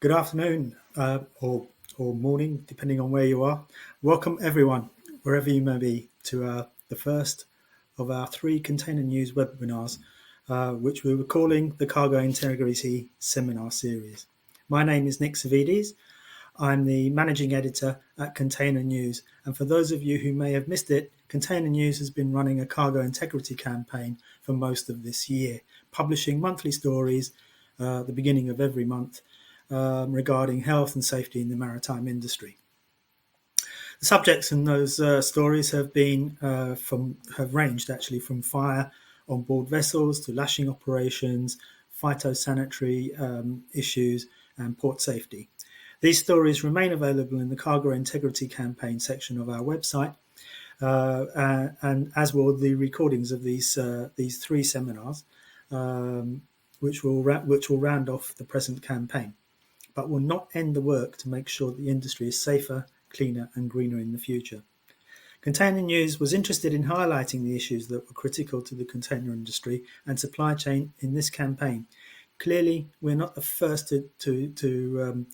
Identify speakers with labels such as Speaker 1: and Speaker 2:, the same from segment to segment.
Speaker 1: Good afternoon or morning, depending on where you are. Welcome, everyone, wherever you may be, to the first of our 3 container news webinars, which we were calling the Cargo Integrity Seminar Series. My name is Nick Savvides. I'm the managing editor at Container News. And for those of you who may have missed it, Container News has been running a cargo integrity campaign for most of this year, publishing monthly stories at the beginning of every month regarding health and safety in the maritime industry. The subjects in those stories have ranged actually from fire on board vessels to lashing operations, phytosanitary issues, and port safety. These stories remain available in the Cargo Integrity Campaign section of our website, and as will the recordings of these 3 seminars, which will round off the present campaign, but will not end the work to make sure the industry is safer, cleaner and greener in the future. Container News was interested in highlighting the issues that were critical to the container industry and supply chain in this campaign. Clearly, we're not the first to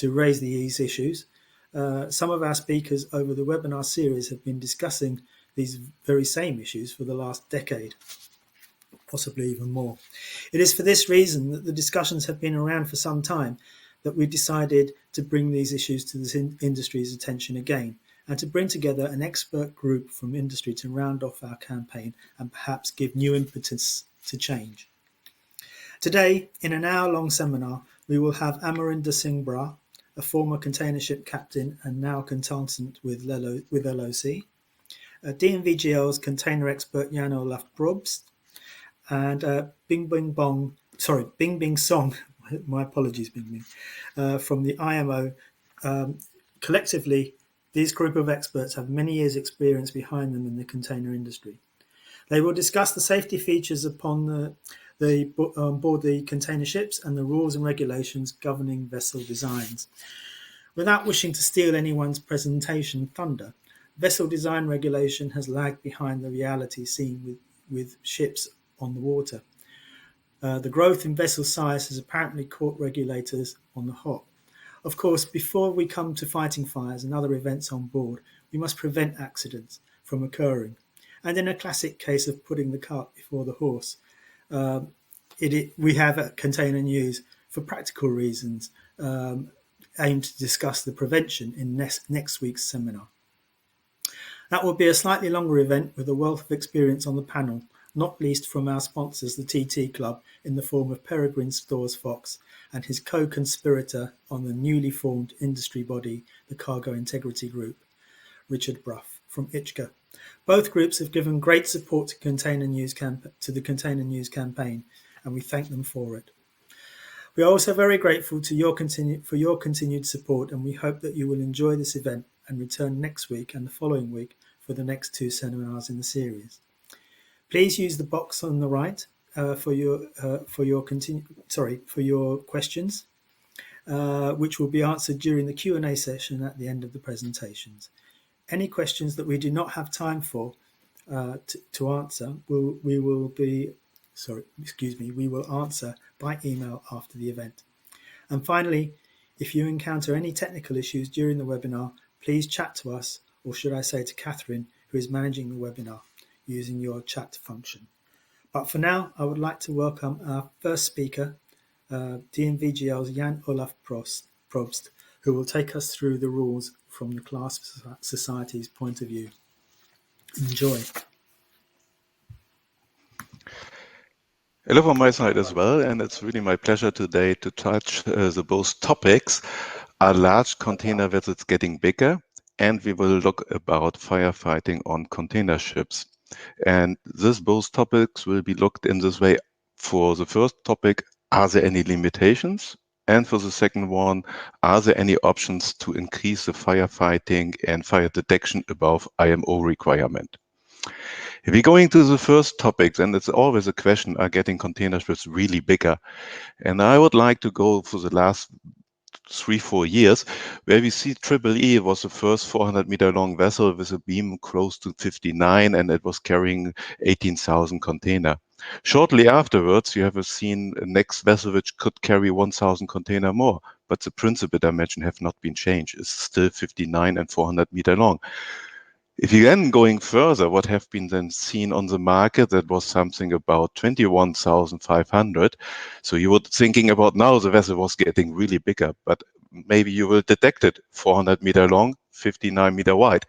Speaker 1: raise these issues. Some of our speakers over the webinar series have been discussing these very same issues for the last decade, possibly even more. It is for this reason that the discussions have been around for some time that we decided to bring these issues to the industry's attention again and to bring together an expert group from industry to round off our campaign and perhaps give new impetus to change. Today, in an hour-long seminar, we will have Amarinder Singh Bra, a former container ship captain and now consultant with LOC, DNV GL's container expert Jan-Olaf Probst, and Bingbing Song, my apologies, Bingbing, from the IMO. Collectively, these group of experts have many years' experience behind them in the container industry. They will discuss the safety features on board the container ships and the rules and regulations governing vessel designs. Without wishing to steal anyone's presentation thunder, vessel design regulation has lagged behind the reality seen with ships on the water. The growth in vessel size has apparently caught regulators on the hop. Of course, before we come to fighting fires and other events on board, we must prevent accidents from occurring. And in a classic case of putting the cart before the horse, we have at Container News, for practical reasons, aimed to discuss the prevention in next week's seminar. That will be a slightly longer event with a wealth of experience on the panel, not least from our sponsors, the TT Club, in the form of Peregrine Stores Fox and his co-conspirator on the newly formed industry body, the Cargo Integrity Group, Richard Brough from ICHCA. Both groups have given great support to the Container News campaign, and we thank them for it. We are also very grateful for your continued support, and we hope that you will enjoy this event and return next week and the following week for the next 2 seminars in the series. Please use the box on the right for your questions, which will be answered during the Q&A session at the end of the presentations. Any questions that we do not have time for to answer, we will answer by email after the event. And finally, if you encounter any technical issues during the webinar, please chat to us, or should I say to Catherine, who is managing the webinar, using your chat function. But for now, I would like to welcome our first speaker, DNV GL's Jan-Olaf Probst, who will take us through the rules from the Class Society's point of view. Enjoy.
Speaker 2: Hello from my side as well, and it's really my pleasure today to touch the both topics. Are large container vessels getting bigger? And we will look about firefighting on container ships. And these both topics will be looked in this way. For the first topic, are there any limitations? And for the second one, are there any options to increase the firefighting and fire detection above IMO requirement? If we're going to the first topic, then it's always a question, are getting container ships really bigger? And I would like to go for the last 3-4 years, where we see Triple E was the first 400-meter long vessel with a beam close to 59, and it was carrying 18,000 container. Shortly afterwards, you have seen a next vessel which could carry 1,000 container more, but the principal dimension have not been changed. It's still 59 and 400 meter long. If you then going further, what have been then seen on the market, that was something about 21,500. So you were thinking about now the vessel was getting really bigger, but maybe you will detect it 400 meter long, 59 meter wide.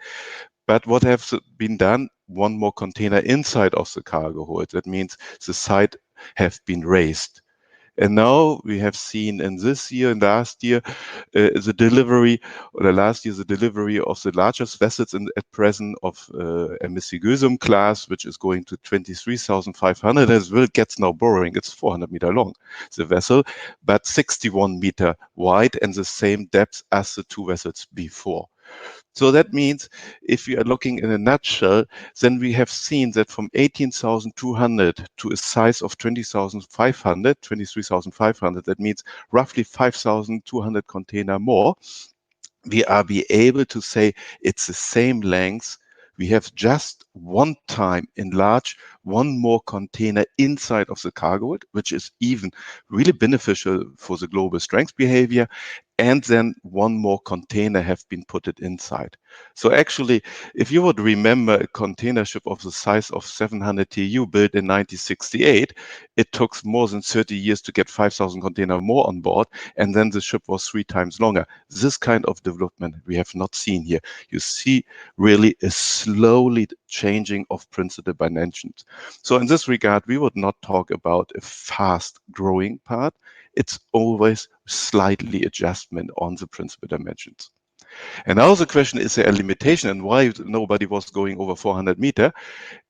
Speaker 2: But what has been done? One more container inside of the cargo hold. That means the side have been raised. And now we have seen in this year and last year the delivery, or last year the delivery of the largest vessels at present of MSC Gülsum class, which is going to 23,500. As well, it gets now boring. It's 400 meter long, the vessel, but 61 meter wide and the same depth as the two vessels before. So that means if we are looking in a nutshell, then we have seen that from 18,200 to a size of 20,500, 23,500, that means roughly 5,200 container more, we are be able to say it's the same length. We have just one time enlarged one more container inside of the cargo, which is even really beneficial for the global strength behavior. And then one more container have been put it inside. So actually, if you would remember a container ship of the size of 700 TEU built in 1968, it took more than 30 years to get 5,000 container more on board, and then the ship was 3 times longer. This kind of development we have not seen here. You see really a slowly changing of principal dimensions. So in this regard, we would not talk about a fast growing part. It's always slightly adjustment on the principal dimensions. And now the question, is there a limitation and why nobody was going over 400 meter?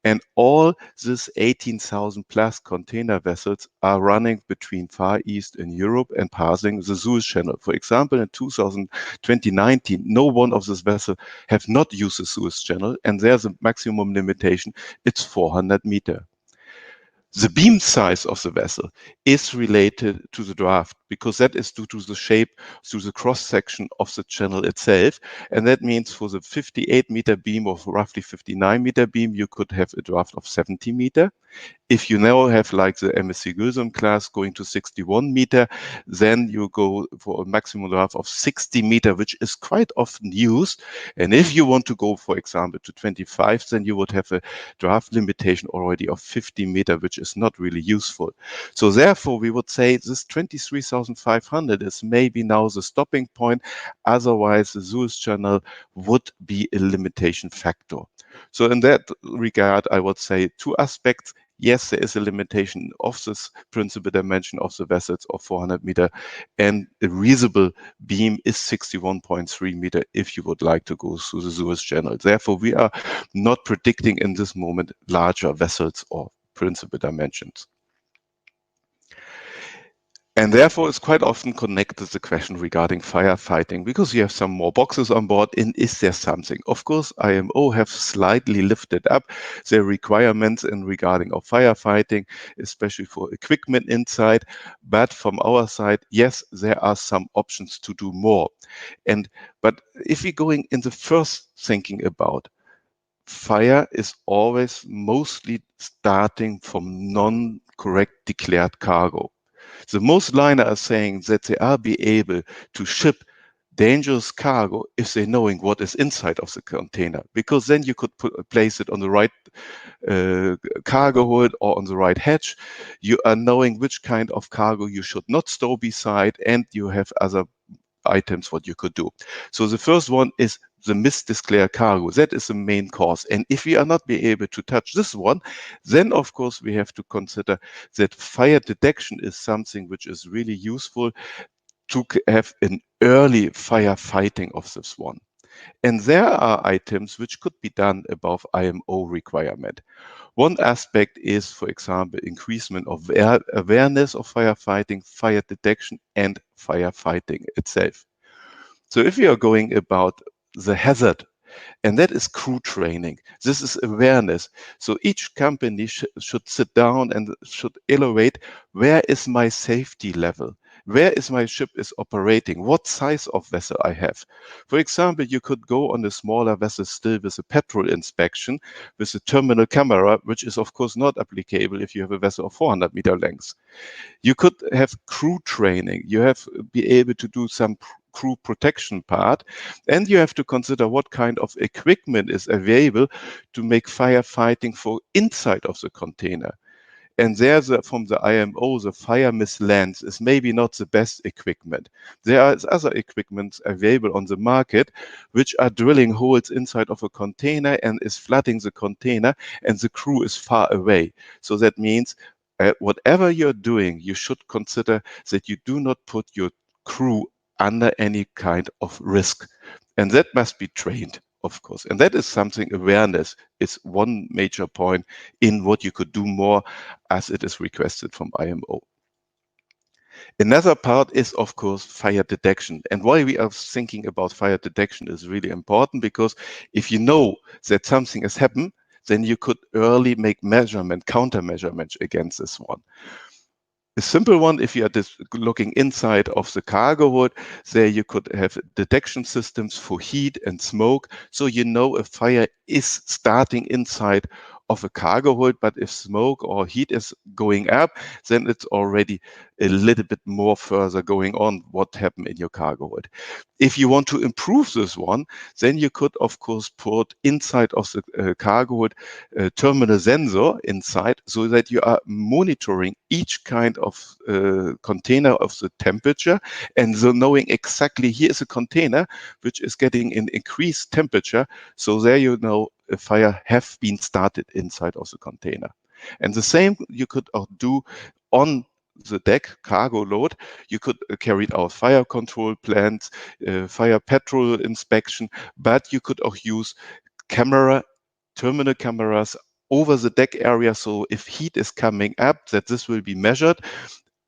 Speaker 2: And all these 18,000 plus container vessels are running between Far East and Europe and passing the Suez Channel. For example, in 2019, no one of these vessels have not used the Suez Channel, and there's a maximum limitation. It's 400 meter. The beam size of the vessel is related to the draft because that is due to the shape, to the cross section of the channel itself. And that means for the 58 meter beam or roughly 59 meter beam, you could have a draft of 70 meter. If you now have like the MSC Gülsum class going to 61 meter, then you go for a maximum draft of 60 meter, which is quite often used. And if you want to go, for example, to 25, then you would have a draft limitation already of 50 meter, which is not really useful. So therefore, we would say this 23,500 is maybe now the stopping point. Otherwise, the Suez Channel would be a limitation factor. So in that regard, I would say two aspects. Yes, there is a limitation of this principal dimension of the vessels of 400 meter, and a reasonable beam is 61.3 meter if you would like to go through the Suez Channel. Therefore, we are not predicting in this moment larger vessels or principal dimensions. And therefore, it's quite often connected the question regarding firefighting, because you have some more boxes on board, and is there something? Of course, IMO have slightly lifted up their requirements in regarding of firefighting, especially for equipment inside. But from our side, yes, there are some options to do more. But if we're going in the first thinking about fire is always mostly starting from non-correct declared cargo. The most liner are saying that they are be able to ship dangerous cargo if they knowing what is inside of the container, because then you could place it on the right cargo hold or on the right hatch. You are knowing which kind of cargo you should not stow beside, and you have other items what you could do. So the first one is the misdeclared cargo. That is the main cause. And if we are not be able to touch this one, then of course we have to consider that fire detection is something which is really useful to have an early firefighting of this one. And there are items which could be done above IMO requirement. One aspect is, for example, increasement of awareness of firefighting, fire detection, and firefighting itself. So if you are going about the hazard, and that is crew training, this is awareness. So each company should sit down and should evaluate, where is my safety level? Where is my ship is operating? What size of vessel I have? For example, you could go on a smaller vessel still with a petrol inspection with a terminal camera, which is of course not applicable if you have a vessel of 400 meter length. You could have crew training. You have be able to do some crew protection part, and you have to consider what kind of equipment is available to make firefighting for inside of the container. And there's from the IMO, the fire mist lens is maybe not the best equipment. There are other equipment available on the market which are drilling holes inside of a container and is flooding the container, and the crew is far away. So that means whatever you're doing, you should consider that you do not put your crew under any kind of risk. And that must be trained, of course. And that is something, awareness is one major point in what you could do more as it is requested from IMO. Another part is, of course, fire detection. And why we are thinking about fire detection is really important, because if you know that something has happened, then you could early make countermeasurement against this one. A simple one, if you are just looking inside of the cargo hold, there you could have detection systems for heat and smoke, so you know if fire is starting inside of a cargo hold, but if smoke or heat is going up, then it's already a little bit more further going on what happened in your cargo hold. If you want to improve this one, then you could, of course, put inside of the cargo hold a terminal sensor inside, so that you are monitoring each kind of container of the temperature, and so knowing exactly here is a container which is getting an increased temperature, so there you know a fire have been started inside of the container. And the same you could auch do on the deck cargo load. You could carry out fire control plans, fire patrol inspection, but you could auch use terminal cameras over the deck area, so if heat is coming up, that this will be measured.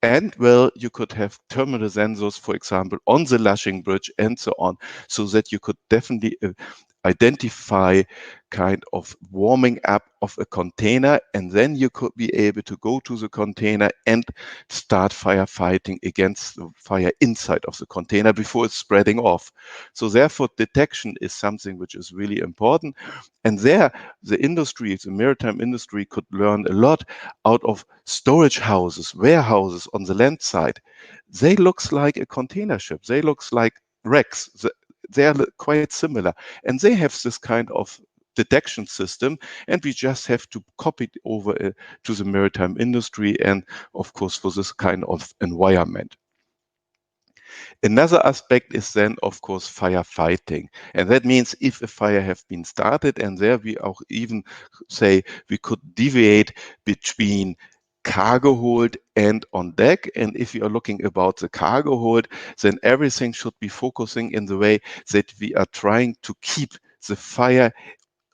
Speaker 2: And well, you could have terminal sensors, for example, on the lashing bridge and so on, so that you could definitely identify kind of warming up of a container, and then you could be able to go to the container and start firefighting against the fire inside of the container before it's spreading off. So therefore, detection is something which is really important. And there, the industry, the maritime industry, could learn a lot out of storage houses, warehouses on the land side. They looks like a container ship. They looks like wrecks. They are quite similar, and they have this kind of detection system, and we just have to copy it over to the maritime industry, and of course for this kind of environment. Another aspect is then, of course, firefighting. And that means if a fire has been started, and there we auch even say we could deviate between cargo hold and on deck. And if you are looking about the cargo hold, then everything should be focusing in the way that we are trying to keep the fire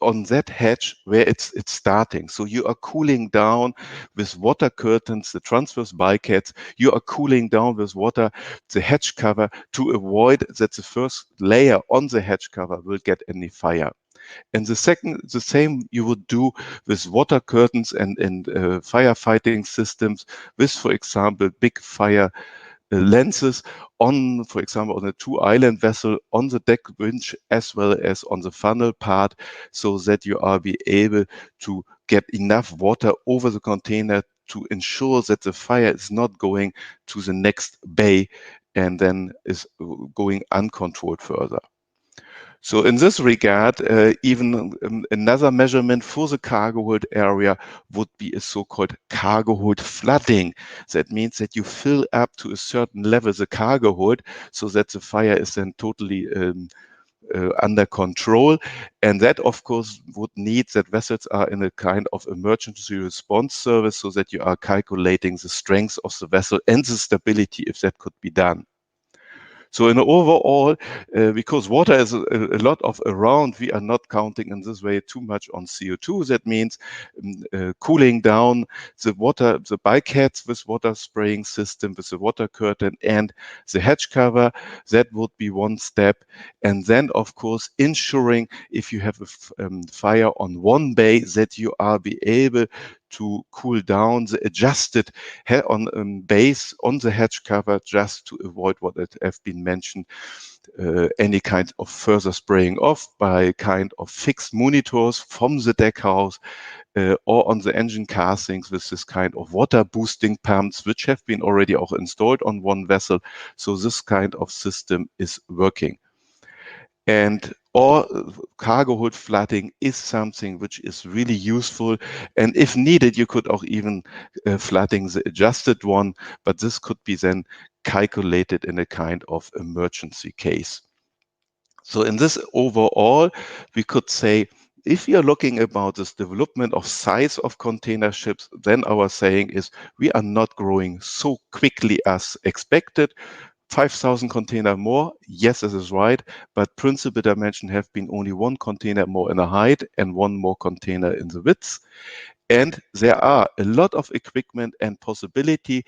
Speaker 2: on that hatch where it's starting. So you are cooling down with water curtains, the transverse bulkheads, you are cooling down with water the hatch cover to avoid that the first layer on the hatch cover will get any fire. And the same you would do with water curtains and firefighting systems with, for example, big fire lenses on, for example, on a 2-island vessel, on the deck winch, as well as on the funnel part, so that you are be able to get enough water over the container to ensure that the fire is not going to the next bay and then is going uncontrolled further. So in this regard, even another measurement for the cargo hold area would be a so-called cargo hold flooding. That means that you fill up to a certain level the cargo hold, so that the fire is then totally under control. And that, of course, would need that vessels are in a kind of emergency response service, so that you are calculating the strength of the vessel and the stability, if that could be done. So in overall, because water is a lot of around, we are not counting in this way too much on CO2. That means cooling down the water, the bulkheads with water spraying system, with the water curtain and the hatch cover. That would be one step. And then, of course, ensuring if you have a fire on one bay, that you are be able to cool down the adjusted base on the hatch cover, just to avoid what have been mentioned, any kind of further spraying off by kind of fixed monitors from the deck house or on the engine castings with this kind of water boosting pumps, which have been already also installed on one vessel. So this kind of system is working. And or cargo hold flooding is something which is really useful. And if needed, you could auch even flooding the adjusted one, but this could be then calculated in a kind of emergency case. So in this overall, we could say, if we are looking about this development of size of container ships, then our saying is we are not growing so quickly as expected. 5,000 container more, yes, this is right, but principal dimension have been only one container more in the height and one more container in the width. And there are a lot of equipment and possibility.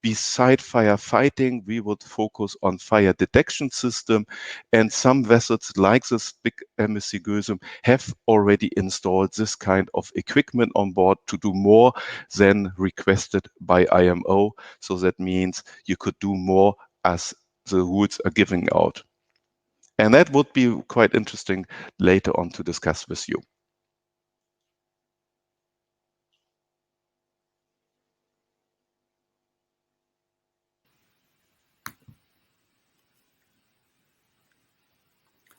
Speaker 2: Beside firefighting, we would focus on fire detection system, and some vessels like this big MSC Gösem have already installed this kind of equipment on board to do more than requested by IMO. So that means you could do more as the rules are giving out. And that would be quite interesting later on to discuss with you.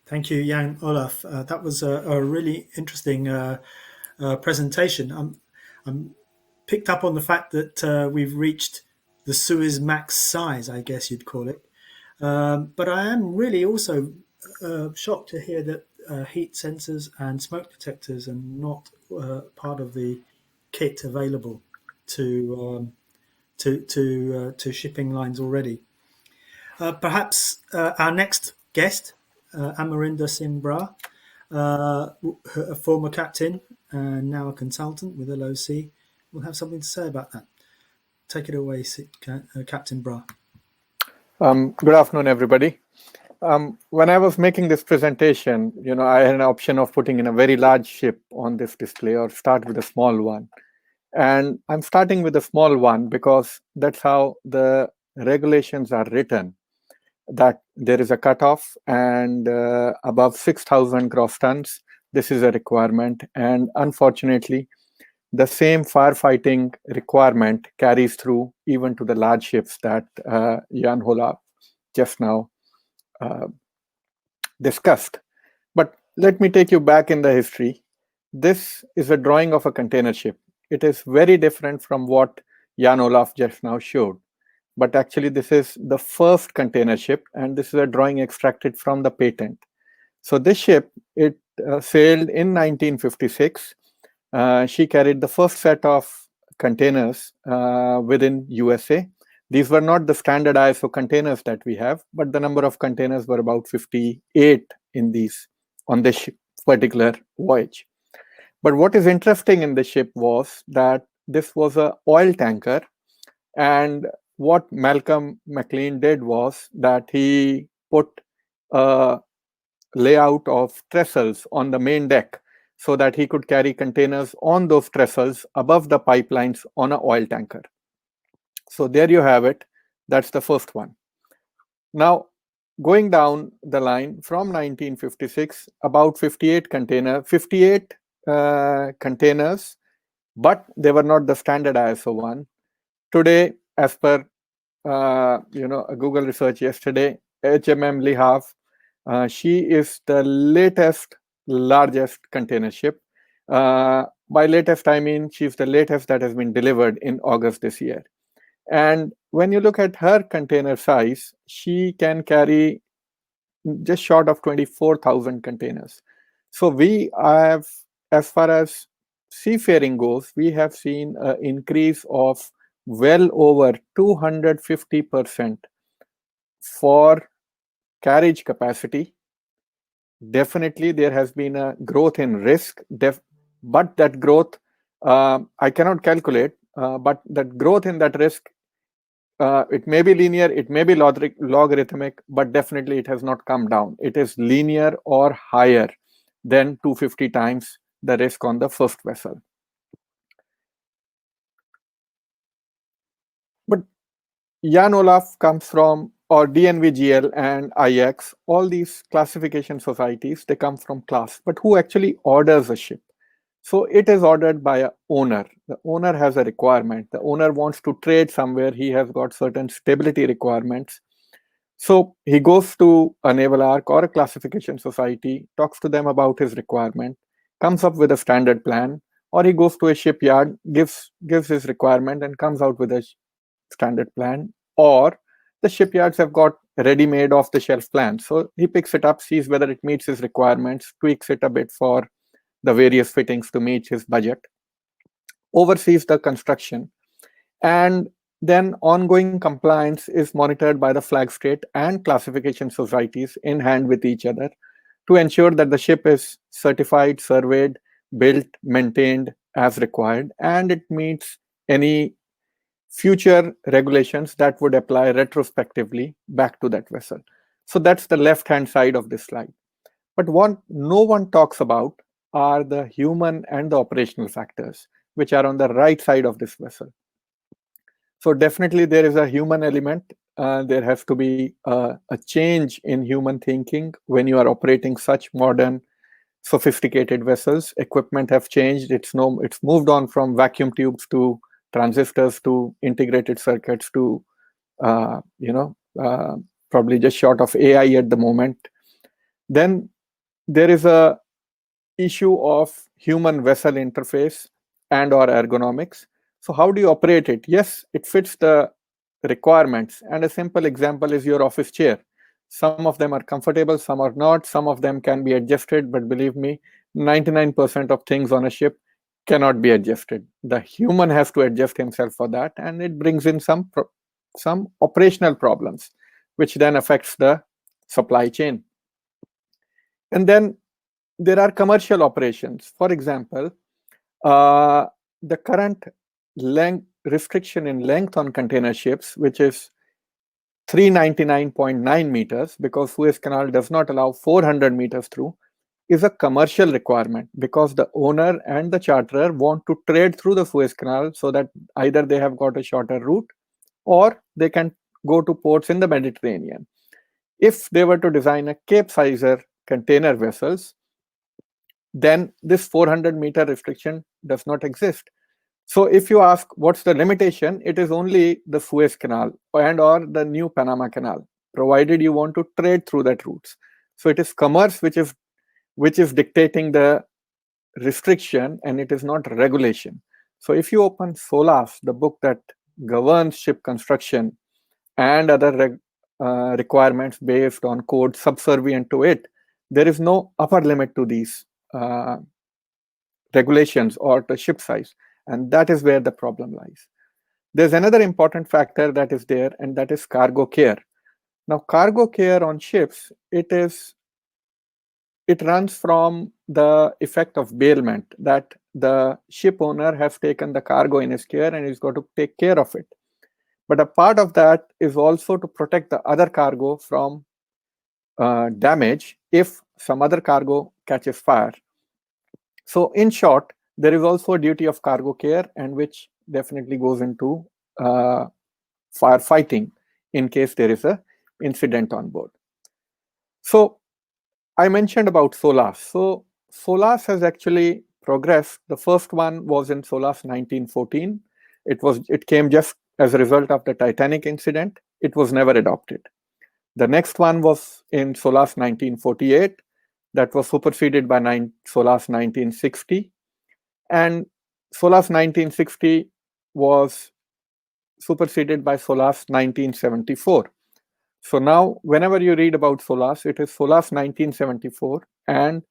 Speaker 1: Thank you, Jan-Olaf. That was a really interesting presentation. I'm picked up on the fact that we've reached the Suez Max size, I guess you'd call it. But I am really also shocked to hear that heat sensors and smoke detectors are not part of the kit available to shipping lines already. Perhaps our next guest, Amarinder Singh Brar, a former captain and now a consultant with LOC, will have something to say about that. Take it away, Captain Brar.
Speaker 3: Good afternoon, everybody. When I was making this presentation, I had an option of putting in a very large ship on this display or start with a small one. And I'm starting with a small one because that's how the regulations are written, that there is a cutoff, and above 6,000 gross tons, this is a requirement. And unfortunately, the same firefighting requirement carries through even to the large ships that Jan-Olaf just now discussed. But let me take you back in the history. This is a drawing of a container ship. It is very different from what Jan-Olaf just now showed. But actually, this is the first container ship, and this is a drawing extracted from the patent. So this ship, it sailed in 1956. She carried the first set of containers within USA. These were not the standard ISO containers that we have, but the number of containers were about 58 on this particular voyage. But what is interesting in the ship was that this was an oil tanker, and what Malcolm McLean did was that he put a layout of trestles on the main deck so that he could carry containers on those trestles above the pipelines on an oil tanker. So there you have it. That's the first one. Now, going down the line from 1956, about 58 containers, but they were not the standard ISO one. Today, as per a Google research yesterday, HMM Lehave, she is the largest container ship. By latest, I mean she's the latest that has been delivered in August this year. And when you look at her container size, she can carry just short of 24,000 containers. So we have, as far as seafaring goes, we have seen an increase of well over 250% for carriage capacity. Definitely, there has been a growth in risk, but that growth, I cannot calculate, but that growth in that risk, it may be linear, it may be logarithmic, but definitely it has not come down. It is linear or higher than 250 times the risk on the first vessel. Jan-Olaf comes from, or DNV GL and IX, all these classification societies, they come from class. But who actually orders a ship? So it is ordered by an owner. The owner has a requirement. The owner wants to trade somewhere. He has got certain stability requirements. So he goes to a naval arc or a classification society, talks to them about his requirement, comes up with a standard plan, or he goes to a shipyard, gives his requirement and comes out with a standard plan, or the shipyards have got ready-made off-the-shelf plans. So he picks it up, sees whether it meets his requirements, tweaks it a bit for the various fittings to meet his budget, oversees the construction, and then ongoing compliance is monitored by the flag state and classification societies in hand with each other to ensure that the ship is certified, surveyed, built, maintained as required, and it meets any future regulations that would apply retrospectively back to that vessel. So that's the left-hand side of this slide. But what no one talks about are the human and the operational factors, which are on the right side of this vessel. So definitely there is a human element. There has to be a change in human thinking when you are operating such modern, sophisticated vessels. Equipment have changed. It's moved on from vacuum tubes to transistors to integrated circuits to probably just short of AI at the moment. Then there is a issue of human vessel interface and or ergonomics. So how do you operate it? Yes, it fits the requirements. And a simple example is your office chair. Some of them are comfortable, some are not. Some of them can be adjusted, but believe me, 99% of things on a ship cannot be adjusted. The human has to adjust himself for that, and it brings in some operational problems, which then affects the supply chain. And then there are commercial operations. For example, the current restriction in length on container ships, which is 399.9 meters, because Suez Canal does not allow 400 meters through, is a commercial requirement because the owner and the charterer want to trade through the Suez Canal so that either they have got a shorter route or they can go to ports in the Mediterranean. If they were to design a Capesizer container vessels, then this 400-meter restriction does not exist. So if you ask what's the limitation, it is only the Suez Canal and or the new Panama Canal, provided you want to trade through that routes. So it is commerce which is dictating the restriction, and it is not regulation. So if you open SOLAS, the book that governs ship construction and other requirements based on code subservient to it, there is no upper limit to these regulations or the ship size. And that is where the problem lies. There's another important factor that is there, and that is cargo care. Now, cargo care on ships, it runs from the effect of bailment, that the ship owner has taken the cargo in his care and he's got to take care of it. But a part of that is also to protect the other cargo from damage if some other cargo catches fire. So in short, there is also a duty of cargo care, and which definitely goes into firefighting in case there is an incident on board. So I mentioned about SOLAS. So SOLAS has actually progressed. The first one was in SOLAS 1914. It came just as a result of the Titanic incident. It was never adopted. The next one was in SOLAS 1948. That was superseded by SOLAS 1960. And SOLAS 1960 was superseded by SOLAS 1974. So now, whenever you read about SOLAS, it is SOLAS 1974, and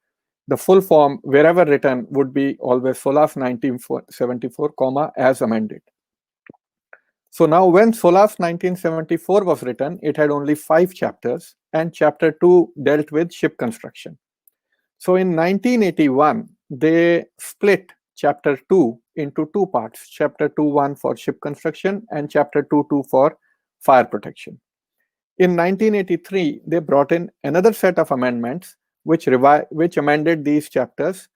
Speaker 3: the full form, wherever written, would be always SOLAS 1974, as amended. So now, when SOLAS 1974 was written, it had only 5 chapters, and chapter 2 dealt with ship construction. So in 1981, they split chapter 2 into 2 parts, chapter 2.1 for ship construction and chapter 2.2 for fire protection. In 1983, they brought in another set of amendments which amended these chapters,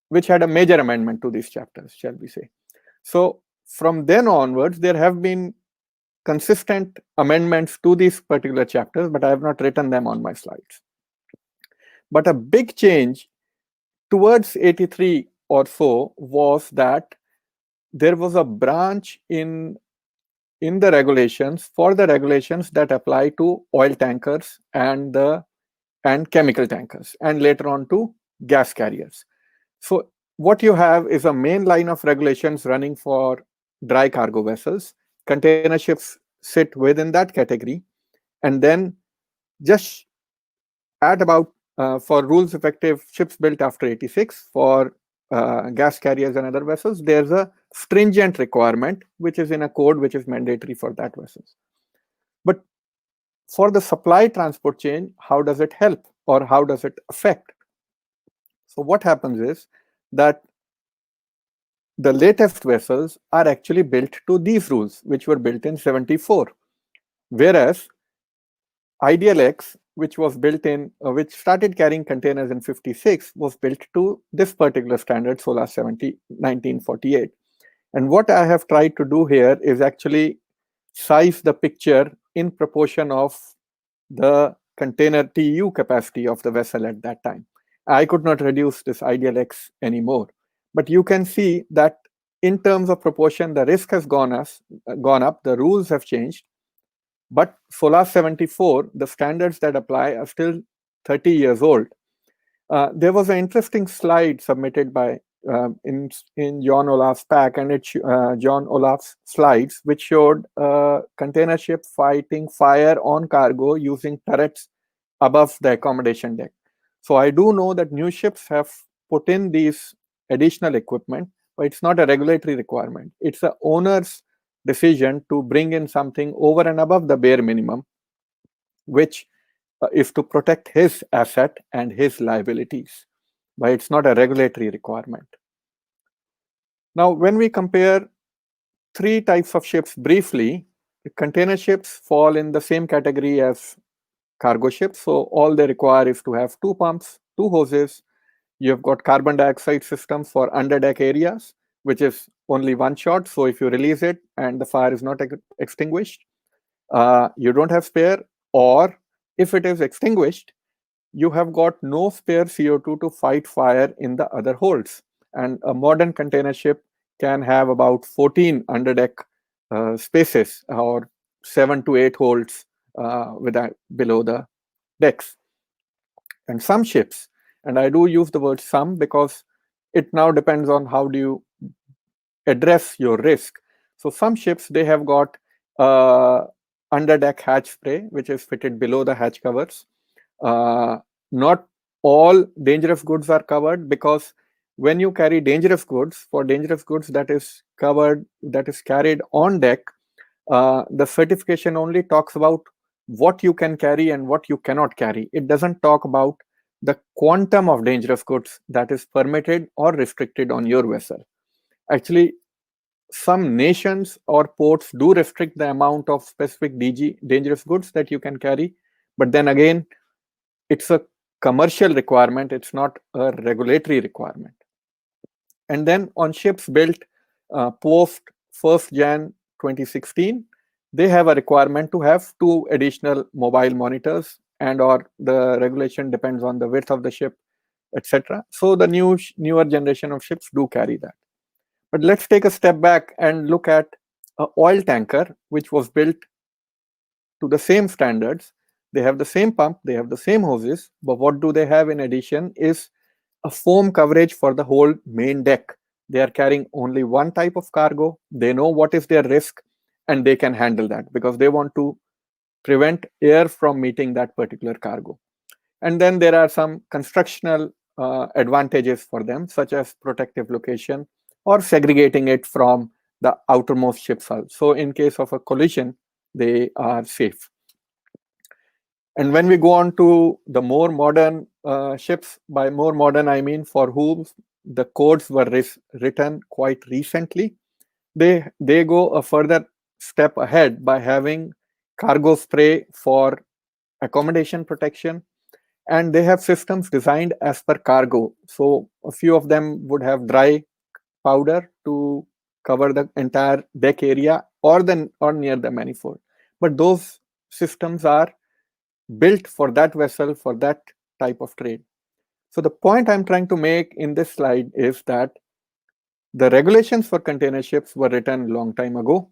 Speaker 3: which had a major amendment to these chapters, shall we say. So from then onwards, there have been consistent amendments to these particular chapters, but I have not written them on my slides. But a big change towards 83 or so was that there was a branch in the regulations for the regulations that apply to oil tankers and chemical tankers, and later on to gas carriers. So what you have is a main line of regulations running for dry cargo vessels. Container ships sit within that category, and then just at about for rules effective ships built after 86 for gas carriers and other vessels, there's a stringent requirement which is in a code which is mandatory for that vessels. But for the supply transport chain, how does it help or how does it affect? So what happens is that the latest vessels are actually built to these rules, which were built in 74. Whereas IDLX, which was built in, which started carrying containers in 56, was built to this particular standard, SOLAS 1948. And what I have tried to do here is actually size the picture in proportion of the container TEU capacity of the vessel at that time. I could not reduce this IDLX anymore. But you can see that in terms of proportion, the risk has gone up, the rules have changed. But SOLAS 74, the standards that apply are still 30 years old. There was an interesting slide submitted by in Jan-Olaf's pack, and it's Jan-Olaf's slides, which showed a container ship fighting fire on cargo using turrets above the accommodation deck. So I do know that new ships have put in these additional equipment, but it's not a regulatory requirement. It's the owner's decision to bring in something over and above the bare minimum, which is to protect his asset and his liabilities, but it's not a regulatory requirement. Now, when we compare three types of ships briefly, the container ships fall in the same category as cargo ships. So all they require is to have 2 pumps, 2 hoses. You've got carbon dioxide systems for underdeck areas, which is only one shot. So if you release it and the fire is not extinguished, you don't have spare, or if it is extinguished, you have got no spare CO2 to fight fire in the other holds. And a modern container ship can have about 14 underdeck spaces, or 7 to 8 holds below the decks. And some ships, and I do use the word some because it now depends on how do you address your risk. So some ships, they have got underdeck hatch spray, which is fitted below the hatch covers. Not all dangerous goods are covered, because when you carry dangerous goods, for dangerous goods that is covered, that is carried on deck, the certification only talks about what you can carry and what you cannot carry. It doesn't talk about the quantum of dangerous goods that is permitted or restricted on your vessel. Actually, some nations or ports do restrict the amount of specific dangerous goods that you can carry, but then again, it's a commercial requirement, it's not a regulatory requirement. And then on ships built post 1st Jan 2016, they have a requirement to have 2 additional mobile monitors, and or the regulation depends on the width of the ship, etc. So the newer generation of ships do carry that. But let's take a step back and look at an oil tanker, which was built to the same standards. They have the same pump, they have the same hoses, but what do they have in addition is a foam coverage for the whole main deck. They are carrying only one type of cargo. They know what is their risk, and they can handle that because they want to prevent air from meeting that particular cargo. And then there are some constructional advantages for them, such as protective location or segregating it from the outermost ship's hull. So in case of a collision, they are safe. And when we go on to the more modern ships, by more modern, I mean for whom the codes were written quite recently, they go a further step ahead by having cargo spray for accommodation protection, and they have systems designed as per cargo. So a few of them would have dry powder to cover the entire deck area or near the manifold. But those systems are built for that vessel, for that type of trade. So the point I'm trying to make in this slide is that the regulations for container ships were written a long time ago.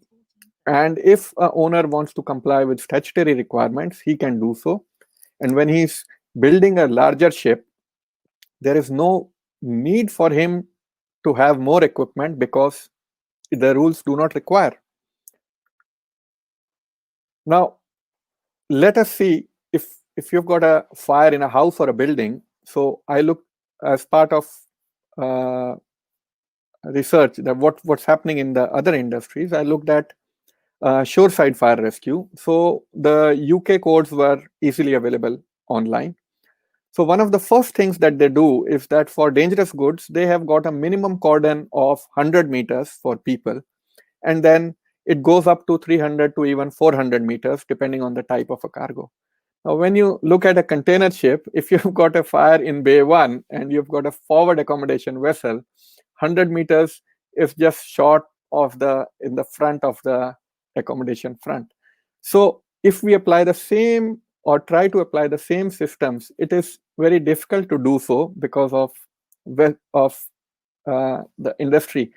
Speaker 3: And if an owner wants to comply with statutory requirements, he can do so. And when he's building a larger ship, there is no need for him to have more equipment because the rules do not require. Now, let us see if you've got a fire in a house or a building. So I look as part of research that what's happening in the other industries. I looked at shoreside fire rescue. So the UK codes were easily available online. So one of the first things that they do is that for dangerous goods, they have got a minimum cordon of 100 meters for people. And then it goes up to 300 to even 400 meters, depending on the type of a cargo. Now, when you look at a container ship, if you've got a fire in Bay 1 and you've got a forward accommodation vessel, 100 meters is just short of in the front of the accommodation front. So if we apply the same or try to apply the same systems, it is very difficult to do so because of the industry.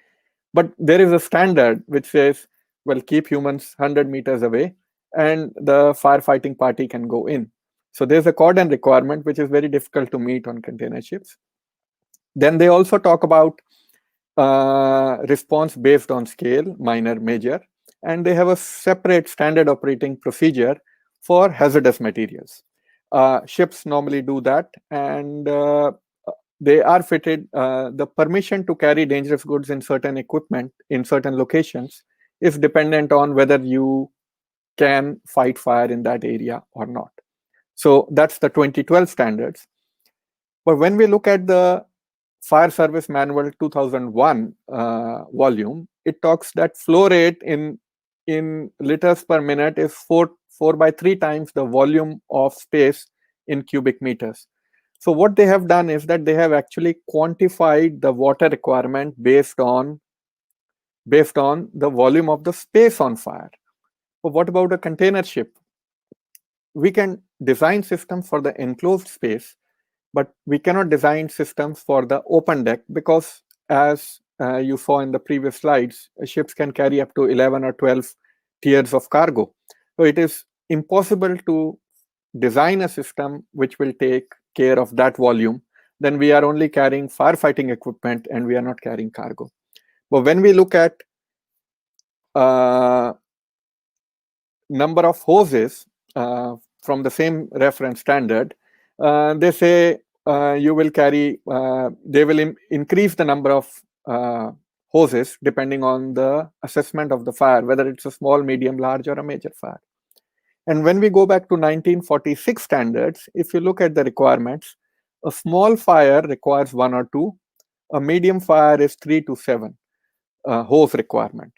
Speaker 3: But there is a standard which says, well, keep humans 100 meters away and the firefighting party can go in. So there's a cordon requirement which is very difficult to meet on container ships. Then they also talk about response based on scale, minor, major, and they have a separate standard operating procedure for hazardous materials. Ships normally do that, and they are fitted. The permission to carry dangerous goods in certain equipment in certain locations is dependent on whether you can fight fire in that area or not. So that's the 2012 standards. But when we look at the Fire Service Manual 2001 volume, it talks that flow rate in liters per minute is 4 by 3 times the volume of space in cubic meters. So what they have done is that they have actually quantified the water requirement based on the volume of the space on fire. But what about a container ship? We can design systems for the enclosed space, but we cannot design systems for the open deck because, as you saw in the previous slides, ships can carry up to 11 or 12 tiers of cargo. So it is impossible to design a system which will take care of that volume. Then we are only carrying firefighting equipment and we are not carrying cargo. But when we look at number of hoses from the same reference standard, they say you will carry, they will increase the number of hoses depending on the assessment of the fire, whether it's a small, medium, large, or a major fire. And when we go back to 1946 standards, if you look at the requirements, a small fire requires 1 or 2, a medium fire is 3 to 7 hose requirement.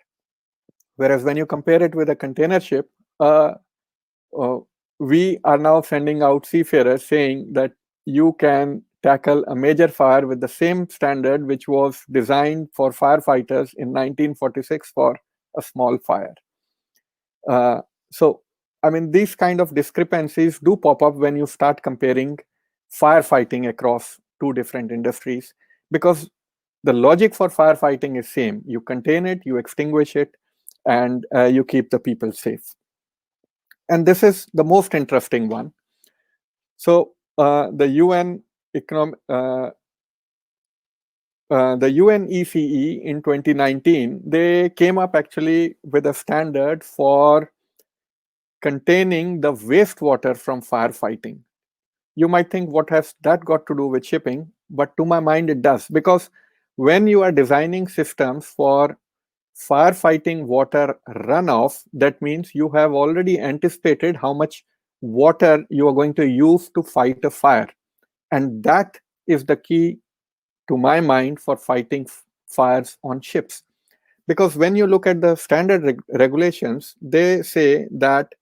Speaker 3: Whereas when you compare it with a container ship, we are now sending out seafarers saying that you can tackle a major fire with the same standard which was designed for firefighters in 1946 for a small fire. So, I mean, these kind of discrepancies do pop up when you start comparing firefighting across two different industries, because the logic for firefighting is same. You contain it, you extinguish it, and you keep the people safe. And this is the most interesting one. So the UN ECE in 2019, they came up actually with a standard for containing the wastewater from firefighting. You might think, what has that got to do with shipping? But to my mind, it does. Because when you are designing systems for firefighting water runoff, that means you have already anticipated how much water you are going to use to fight a fire. And that is the key, to my mind, for fighting fires on ships. Because when you look at the standard regulations, they say that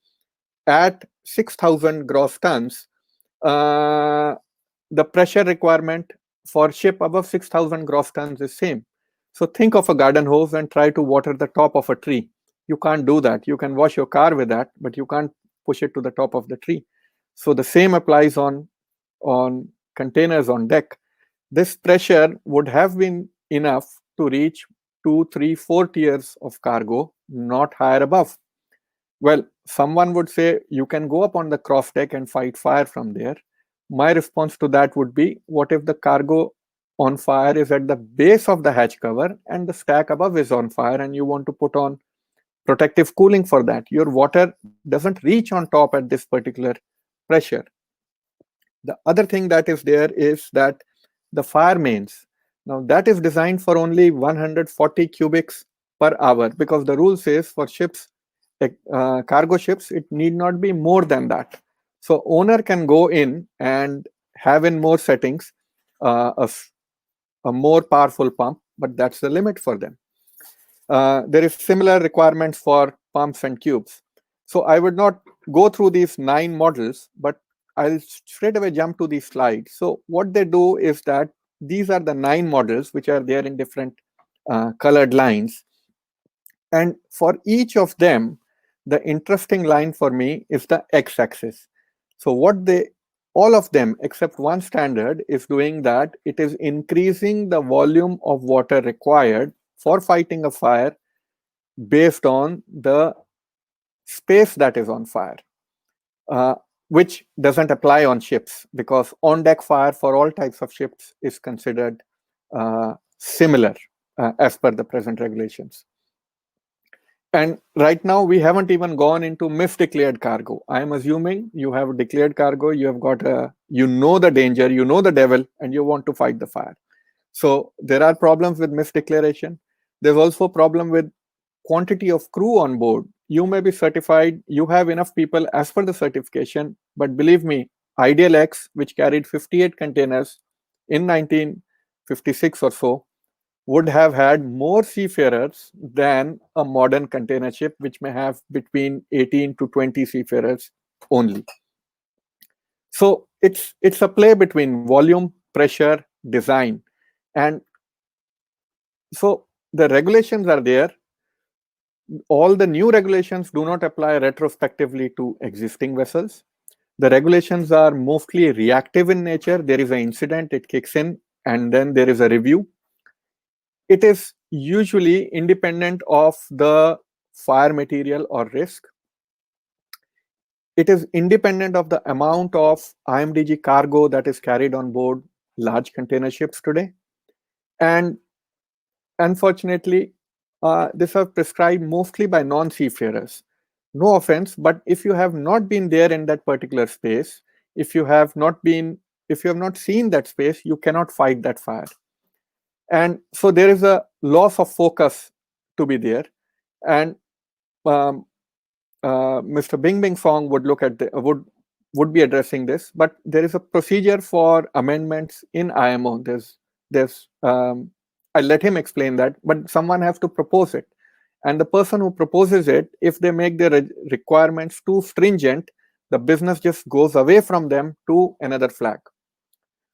Speaker 3: at 6,000 gross tons, the pressure requirement for ship above 6,000 gross tons is same. So think of a garden hose and try to water the top of a tree. You can't do that. You can wash your car with that, but you can't push it to the top of the tree. So the same applies on containers on deck. This pressure would have been enough to reach 2, 3, 4 tiers of cargo, not higher above. Well, someone would say you can go up on the cross deck and fight fire from there. My response to that would be, what if the cargo on fire is at the base of the hatch cover and the stack above is on fire, and you want to put on protective cooling for that? Your water doesn't reach on top at this particular pressure. The other thing that is there is that the fire mains. Now that is designed for only 140 cubics per hour, because the rule says for ships, cargo ships, it need not be more than that. So owner can go in and have in more settings a more powerful pump, but that's the limit for them. There is similar requirements for pumps and tubes. So I would not go through these 9 models, but I'll straight away jump to these slides. So what they do is that these are the 9 models which are there in different colored lines. And for each of them, the interesting line for me is the x-axis. So what all of them except one standard is doing that it is increasing the volume of water required for fighting a fire based on the space that is on fire, which doesn't apply on ships, because on-deck fire for all types of ships is considered similar as per the present regulations. And right now, we haven't even gone into misdeclared cargo. I'm assuming you have declared cargo, you have got you know the danger, you know the devil, and you want to fight the fire. So there are problems with misdeclaration. There's also a problem with quantity of crew on board. You may be certified, you have enough people as per the certification, but believe me, Ideal X, which carried 58 containers in 1956 or so, would have had more seafarers than a modern container ship, which may have between 18 to 20 seafarers only. So it's a play between volume, pressure, design. And so the regulations are there. All the new regulations do not apply retrospectively to existing vessels. The regulations are mostly reactive in nature. There is an incident, it kicks in, and then there is a review. It is usually independent of the fire material or risk. It is independent of the amount of IMDG cargo that is carried on board large container ships today. And unfortunately, this is prescribed mostly by non-seafarers. No offense, but if you have not been there in that particular space, if you have not seen that space, you cannot fight that fire. And so there is a loss of focus to be there. And Mr. Bingbing Song would look at would be addressing this, but there is a procedure for amendments in IMO. I'll let him explain that, but someone has to propose it. And the person who proposes it, if they make their requirements too stringent, the business just goes away from them to another flag.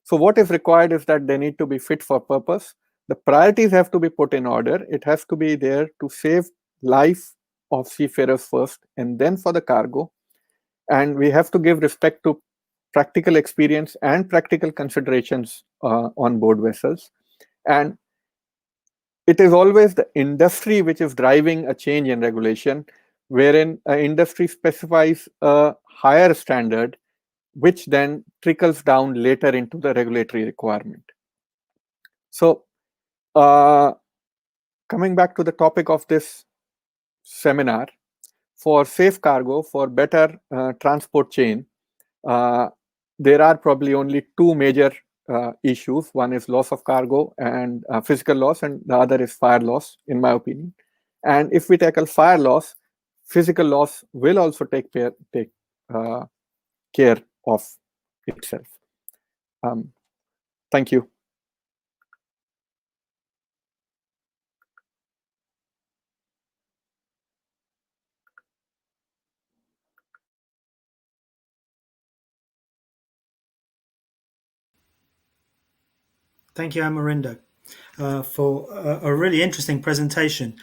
Speaker 3: So what is required is that they need to be fit for purpose. The priorities have to be put in order. It has to be there to save life of seafarers first, and then for the cargo. And we have to give respect to practical experience and practical considerations on board vessels. And it is always the industry which is driving a change in regulation, wherein industry specifies a higher standard, which then trickles down later into the regulatory requirement. So coming back to the topic of this seminar, for safe cargo, for better transport chain, there are probably only 2 major issues. One is loss of cargo and physical loss, and the other is fire loss, in my opinion. And if we tackle fire loss, physical loss will also take care of itself. Thank you.
Speaker 1: Thank you, Amarindo, for a really interesting presentation.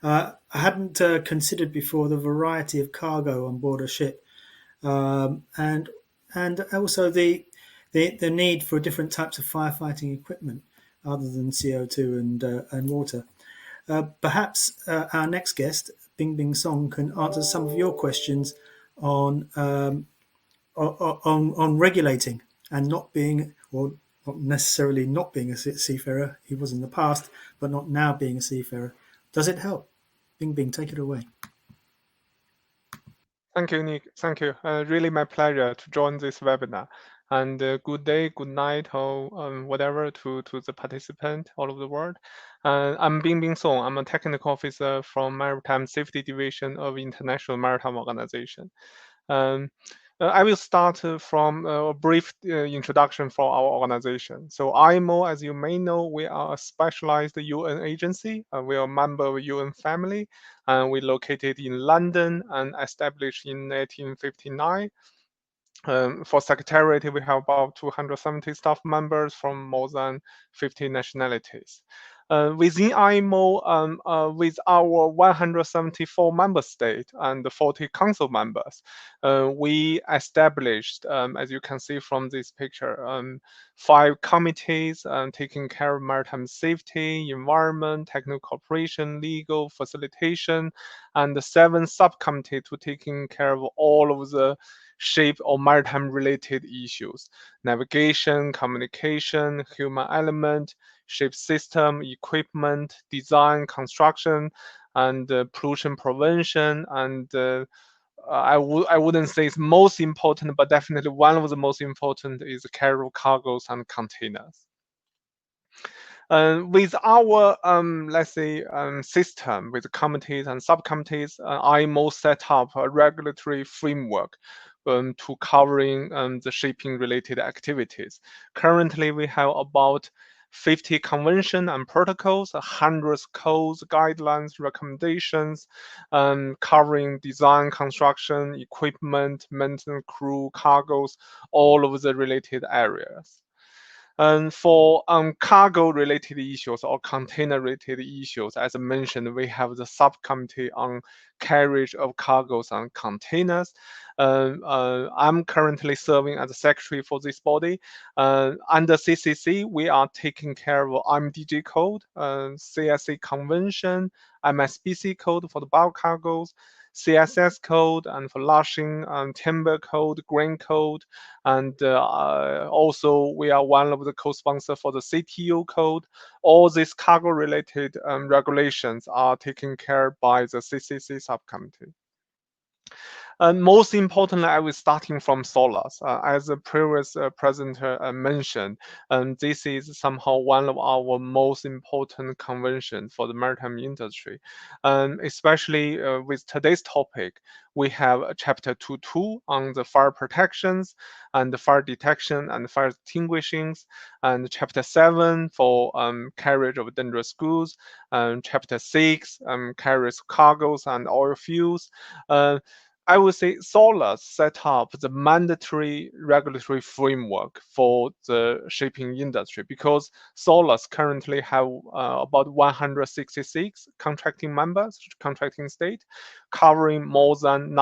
Speaker 1: I hadn't considered before the variety of cargo on board a ship, and also the need for different types of firefighting equipment other than CO2 and water. Perhaps our next guest, Bingbing Song, can answer some of your questions on on regulating and not being, or not necessarily not being a seafarer. He was in the past, but not now being a seafarer. Does it help? Bingbing, take it away.
Speaker 4: Thank you, Nick. Thank you. Really my pleasure to join this webinar. And good day, good night, or whatever to the participant all over the world. I'm Bingbing Song. I'm a technical officer from Maritime Safety Division of International Maritime Organization. I will start from a brief introduction for our organization. So IMO, as you may know, we are a specialized UN agency. We are a member of UN family, and we located in London and established in 1959. For Secretariat, we have about 270 staff members from more than 50 nationalities. Within IMO, with our 174 member states and 40 council members, we established, as you can see from this picture, 5 committees taking care of maritime safety, environment, technical cooperation, legal, facilitation, and 7 subcommittees to taking care of all of the ship or maritime related issues: navigation, communication, human element, ship system, equipment, design, construction, and pollution prevention. And I wouldn't say it's most important, but definitely one of the most important is care of cargoes and containers. With our, let's say, system with committees and subcommittees, IMO set up a regulatory framework to covering the shipping-related activities. Currently, we have about 50 convention and protocols, 100 codes, guidelines, recommendations, covering design, construction, equipment, maintenance, crew, cargoes, all of the related areas. And for cargo-related issues or container-related issues, as I mentioned, we have the subcommittee on carriage of cargoes and containers. I'm currently serving as a secretary for this body. Under CCC, we are taking care of IMDG code, CSA convention, MSBC code for the bulk cargoes, CSS code, and for lashing, timber code, grain code, and also we are one of the co-sponsors for the CTO code. All these cargo-related regulations are taken care by the CCC subcommittee. And most importantly, I was starting from SOLAS. As the previous presenter mentioned, this is somehow one of our most important conventions for the maritime industry. Especially with today's topic, we have Chapter 2.2 on the fire protections and the fire detection and fire extinguishings, and Chapter 7 for carriage of dangerous goods, and Chapter 6 carries cargoes and oil fuels. I would say SOLAS set up the mandatory regulatory framework for the shipping industry, because SOLAS currently have about 166 contracting members, contracting state, covering more than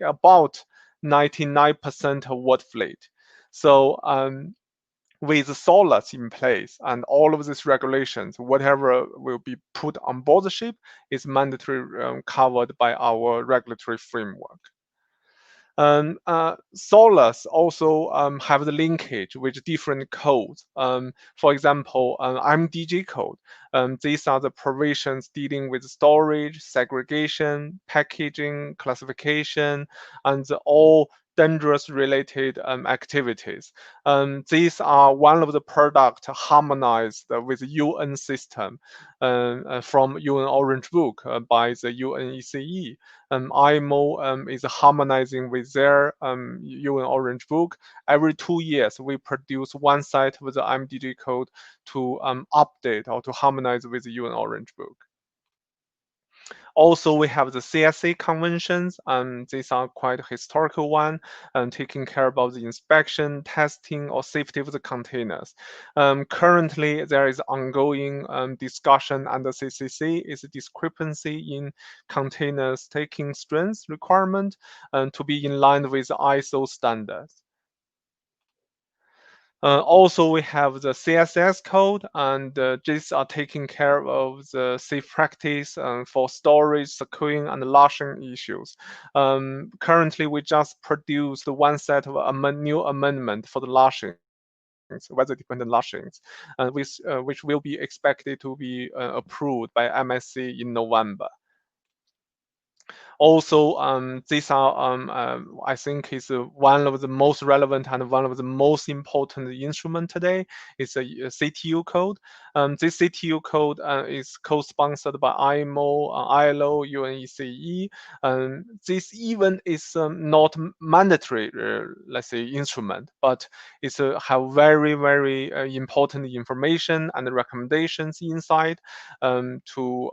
Speaker 4: about 99% of world fleet. So with SOLAS in place and all of these regulations, whatever will be put on board the ship is mandatory covered by our regulatory framework. SOLAS also have the linkage with different codes. For example, IMDG code. These are the provisions dealing with storage, segregation, packaging, classification, and all dangerous related activities. These are one of the products harmonized with UN system from UN Orange Book by the UNECE. IMO is harmonizing with their UN Orange Book. Every 2 years, we produce one site with the IMDG code to update or to harmonize with the UN Orange Book. Also, we have the CSA conventions, these are quite historical one, taking care about the inspection, testing, or safety of the containers. Currently, there is ongoing discussion under CCC is a discrepancy in containers taking strength requirement to be in line with ISO standards. Also, we have the CSS code, and these are taking care of the safe practice for storage, securing, and lashing issues. Currently, we just produced one set of new amendment for the lashings, weather-dependent lashings, which will be expected to be approved by MSC in November. Also, these are, I think, is one of the most relevant and one of the most important instrument today. It's a CTU code. This CTU code is co-sponsored by IMO, ILO, UNECE. This even is not mandatory, let's say, instrument, but it's have very, very important information and recommendations inside to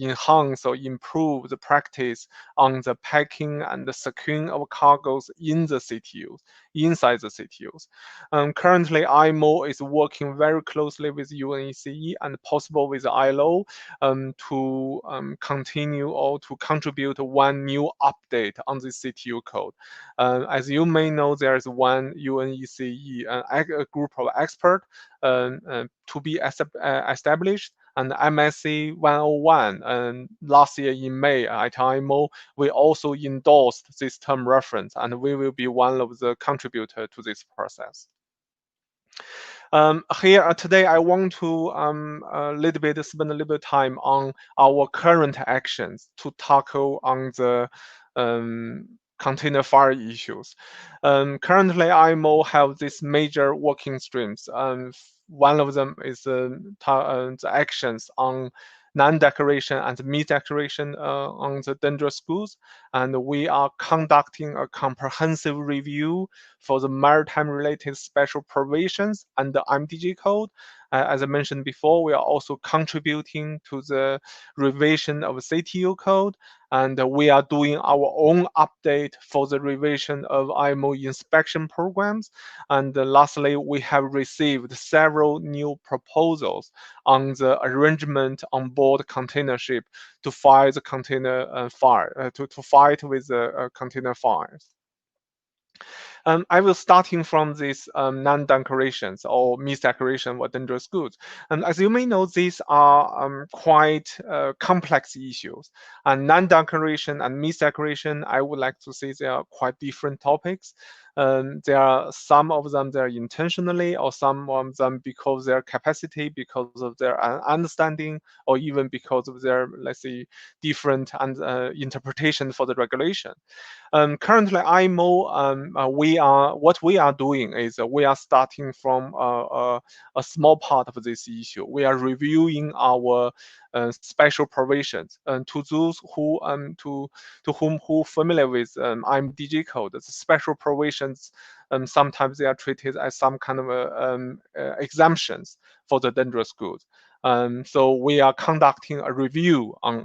Speaker 4: enhance or improve the practice on the packing and the securing of cargoes in the CTUs, inside the CTUs. Currently, IMO is working very closely with UNECE and possible with ILO to continue or to contribute one new update on the CTU code. As you may know, there is one UNECE a group of experts to be established, and MSC 101. And last year in May at IMO, we also endorsed this term reference, and we will be one of the contributors to this process. Here today, I want to spend a little bit of time on our current actions to tackle on the container fire issues. Currently, IMO have these major working streams. One of them is the actions on non-declaration and mis-declaration on the dangerous goods, and we are conducting a comprehensive review for the maritime-related special provisions and the IMDG code. As I mentioned before, we are also contributing to the revision of CTU code, and we are doing our own update for the revision of IMO inspection programs. And lastly, we have received several new proposals on the arrangement on board container ship to fight the container fire, to fight with the container fires. I will starting from these non-declarations or mis-declaration of dangerous goods. And as you may know, these are quite complex issues. And non-declaration and mis-declaration, I would like to say they are quite different topics. There are some of them they are intentionally, or some of them because their capacity, because of their understanding, or even because of their, let's say, different interpretation for the regulation. Currently, IMO, what we are doing is we are starting from a small part of this issue. We are reviewing our special provisions, and to those who to whom who familiar with IMDG code, the special provisions sometimes they are treated as some kind of exemptions for the dangerous goods. So we are conducting a review on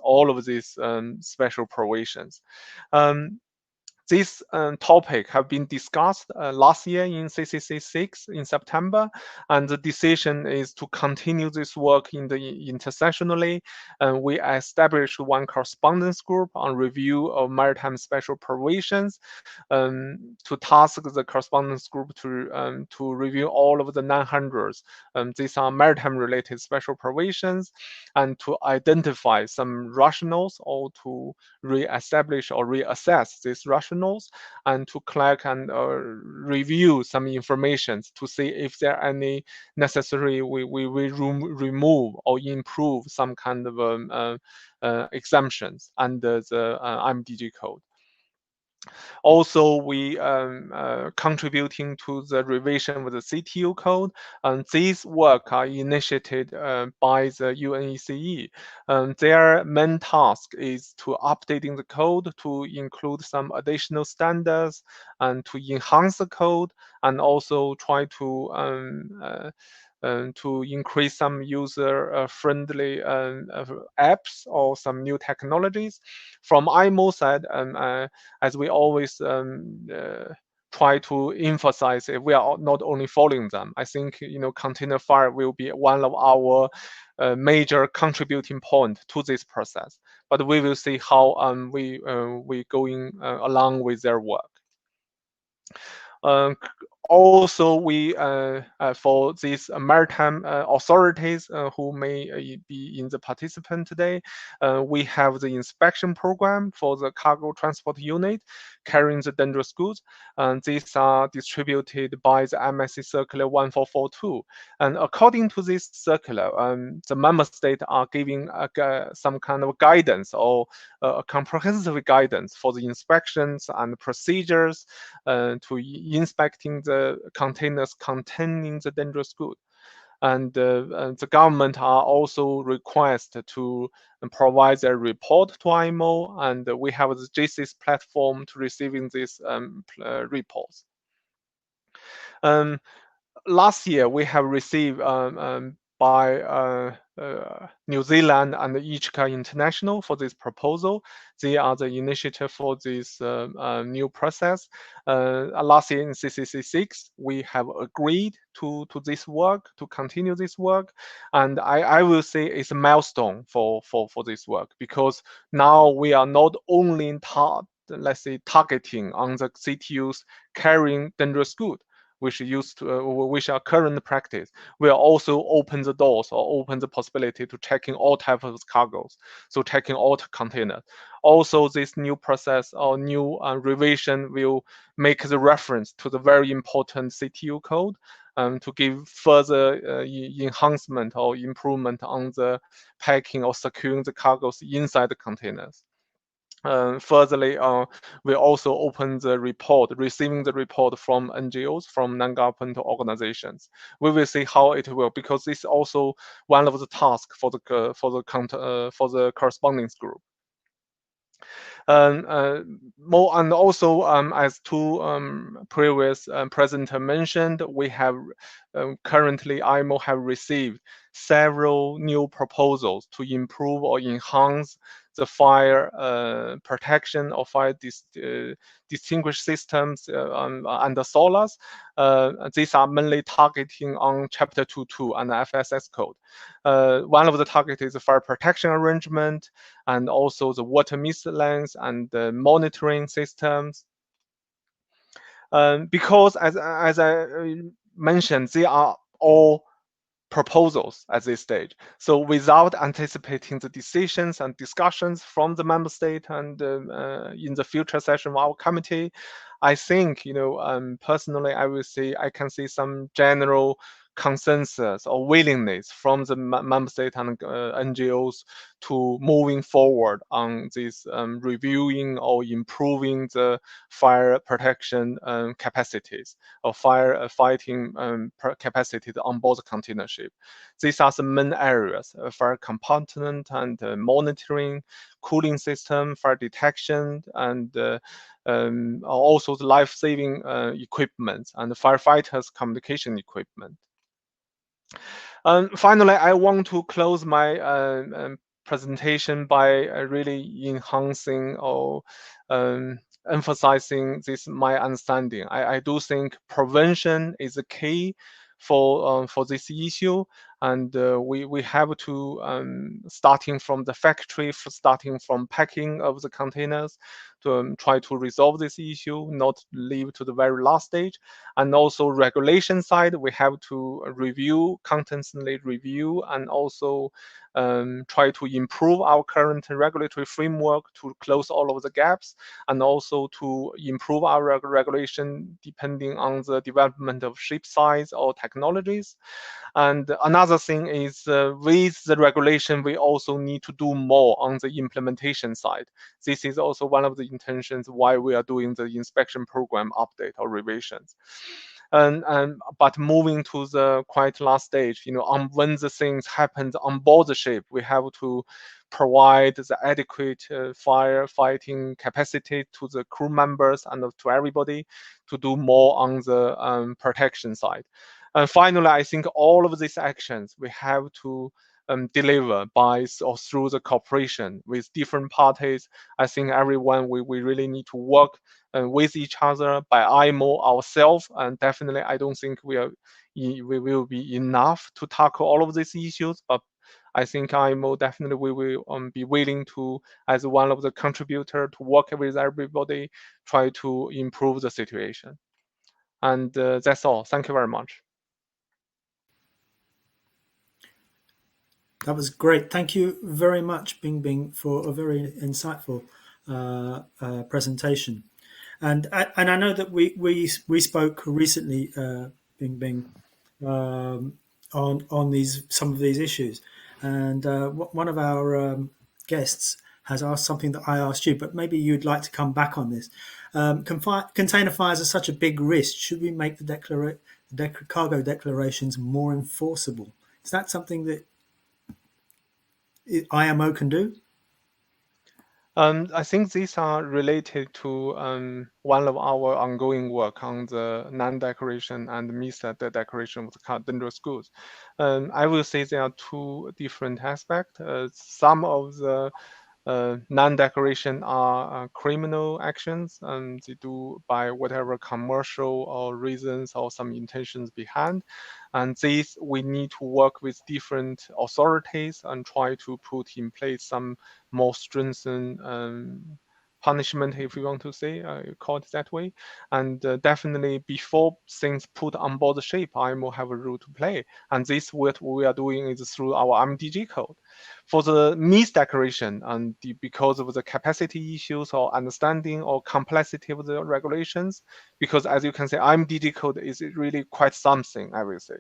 Speaker 4: all of these special provisions. This topic have been discussed last year in CCC 6 in September, and the decision is to continue this work in the intersessionally. We established one correspondence group on review of maritime special provisions to task the correspondence group to review all of the 900s. These are maritime related special provisions, and to identify some rationales or to re-establish or reassess these rationales, and to collect and review some information to see if there are any necessary we remove or improve some kind of exemptions under the IMDG code. Also, we contributing to the revision of the CTU code, and these work are initiated by the UNECE. Their main task is to updating the code to include some additional standards and to enhance the code, and also try to to increase some user-friendly apps or some new technologies. From IMO side, as we always try to emphasize it, we are not only following them. I think container fire will be one of our major contributing point to this process. But we will see how we going along with their work. Also, we for these maritime authorities who may be in the participant today, we have the inspection program for the cargo transport unit carrying the dangerous goods, and these are distributed by the MSC Circular 1442. And according to this circular, the member states are giving some kind of guidance or a comprehensive guidance for the inspections and procedures to inspecting the containers containing the dangerous good. And the government are also requested to provide their report to IMO, and we have the JCIS platform to receiving these reports. Last year, we have received by New Zealand and Ichika International for this proposal. They are the initiative for this new process. Last year in CCC6, we have agreed to this work, to continue this work. And I will say it's a milestone for this work, because now we are not only let's say targeting on the CTUs carrying dangerous goods, which are current practice. We are also open the doors or open the possibility to checking all types of cargoes, so checking all containers. Also, this new process or new revision will make the reference to the very important CTU code to give further enhancement or improvement on the packing or securing the cargoes inside the containers. Furtherly, we also open the report, receiving the report from NGOs, from non-governmental organizations. We will see how it will, because this is also one of the tasks for the corresponding group. And also, as two previous presenter mentioned, we have currently IMO have received several new proposals to improve or enhance the fire protection or fire distinguished systems under SOLAS. These are mainly targeting on Chapter 2.2 and the FSS code. One of the targets is the fire protection arrangement, and also the water mist length and the monitoring systems. Because as I mentioned, they are all proposals at this stage. So without anticipating the decisions and discussions from the member state and in the future session of our committee, I think, personally, I will say I can see some general consensus or willingness from the member state and NGOs to moving forward on this reviewing or improving the fire protection capacities or fire fighting capacities on board the container ship. These are the main areas: fire component and monitoring, cooling system, fire detection, and also the life-saving equipment and the firefighters' communication equipment. Finally, I want to close my presentation by really enhancing or emphasizing my understanding. I do think prevention is the key for this issue, and we have to starting from the factory, starting from packing of the containers, to try to resolve this issue, not leave to the very last stage. And also regulation side, we have to constantly review, and also try to improve our current regulatory framework to close all of the gaps, and also to improve our regulation depending on the development of ship size or technologies. And another thing is with the regulation, we also need to do more on the implementation side. This is also one of the intentions why we are doing the inspection program update or revisions. But moving to the quite last stage, when the things happen on board the ship, we have to provide the adequate firefighting capacity to the crew members and to everybody to do more on the protection side. And finally, I think all of these actions we have to deliver by or through the cooperation with different parties. I think everyone we really need to work with each other by IMO ourselves, and definitely I don't think we will be enough to tackle all of these issues, but I think IMO definitely we will be willing to, as one of the contributor, to work with everybody, try to improve the situation. And that's all. Thank you very much.
Speaker 1: That was great. Thank you very much, Bingbing, for a very insightful presentation. And I know that we spoke recently, Bingbing, on some of these issues, and one of our guests has asked something that I asked you, but maybe you'd like to come back on this. Container fires are such a big risk. Should we make the cargo declarations more enforceable? Is that something that IMO can do?
Speaker 4: I think these are related to one of our ongoing work on the non-declaration and mis-declaration of the dangerous goods. I will say there are two different aspects. Some of the non-declaration are criminal actions, and they do by whatever commercial or reasons or some intentions behind. And these we need to work with different authorities and try to put in place some more strengthened punishment, if we want to say, call it that way. And definitely before things put on board the ship, IMO have a role to play. And this what we are doing is through our MDG code. For the mis-declaration, and because of the capacity issues or understanding or complexity of the regulations, because as you can see, MDG code is really quite something, I will say,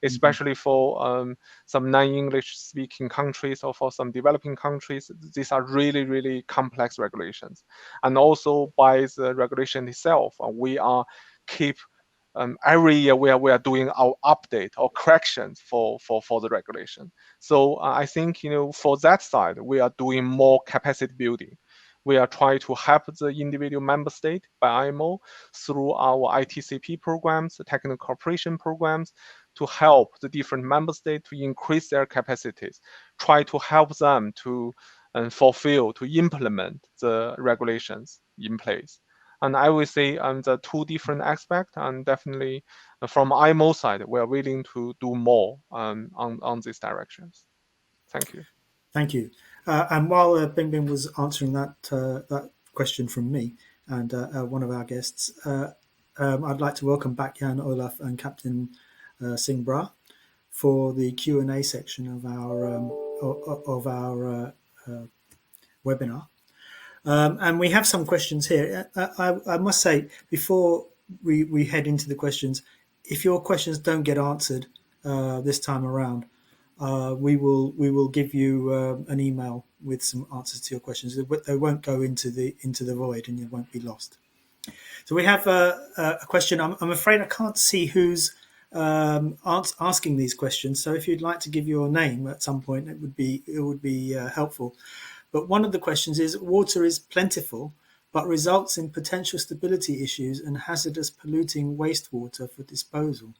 Speaker 4: especially for some non-English speaking countries or for some developing countries. These are really, really complex regulations. And also by the regulation itself, we are keep every year we are doing our update or corrections for the regulation. So I think for that side we are doing more capacity building. We are trying to help the individual member state by IMO through our ITCP programs, the technical cooperation programs, to help the different member states to increase their capacities, try to help them to fulfill, to implement the regulations in place. And I will say the two different aspects, and definitely from IMO side, we are willing to do more on these directions. Thank you.
Speaker 1: Thank you. And while Bingbing was answering that question from me and one of our guests, I'd like to welcome back Jan-Olaf and Captain Singh Bra for the Q&A section of our webinar. And we have some questions here. I must say, before we head into the questions, if your questions don't get answered this time around, we will give you an email with some answers to your questions. They won't go into the void, and you won't be lost. So we have a question. I'm afraid I can't see who's asking these questions. So if you'd like to give your name at some point, it would be helpful. But one of the questions is: water is plentiful, but results in potential stability issues and hazardous polluting wastewater for disposal.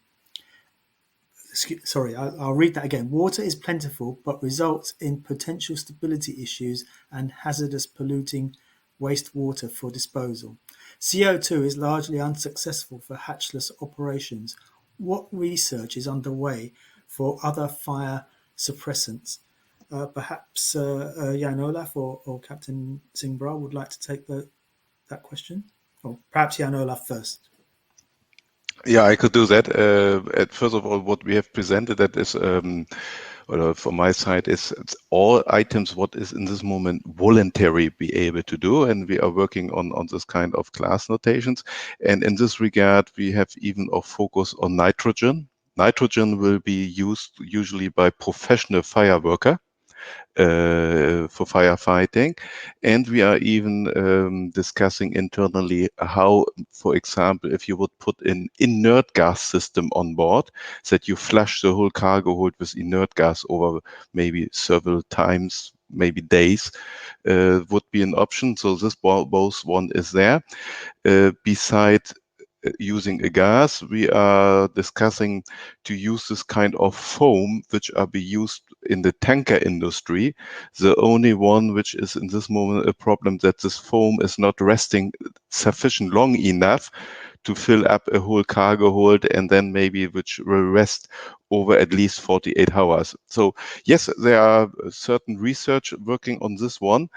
Speaker 1: Sorry, I'll read that again. Water is plentiful, but results in potential stability issues and hazardous polluting wastewater for disposal. CO2 is largely unsuccessful for hatchless operations. What research is underway for other fire suppressants? Perhaps Jan-Olaf or Captain Singh Bra would like to take that question? Or perhaps Jan-Olaf first.
Speaker 2: Yeah, I could do that. First of all, what we have presented, that is, from my side, is all items what is in this moment voluntary be able to do, and we are working on this kind of class notations. And in this regard, we have even a focus on nitrogen. Nitrogen will be used usually by professional fire worker for firefighting, and we are even discussing internally how, for example, if you would put an inert gas system on board, that you flush the whole cargo hold with inert gas over maybe several times, maybe days, would be an option. So this both one is there. Beside using a gas. We are discussing to use this kind of foam, which are be used in the tanker industry. The only one which is in this moment a problem that this foam is not resting sufficient long enough to fill up a whole cargo hold, and then maybe which will rest over at least 48 hours. So yes, there are certain research working on this one.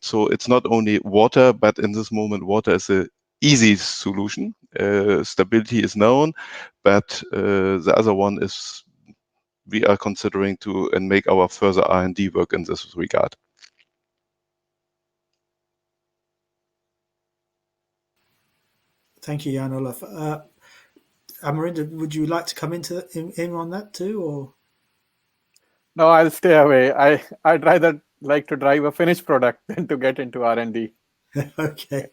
Speaker 2: So it's not only water, but in this moment, water is a easy solution. Stability is known, but the other one is we are considering to and make our further R&D work in this regard.
Speaker 1: Thank you, Jan-Olaf. Amarinda, would you like to come in on that too, or?
Speaker 3: No, I'll stay away. I'd rather like to drive a finished product than to get into R&D.
Speaker 1: Okay.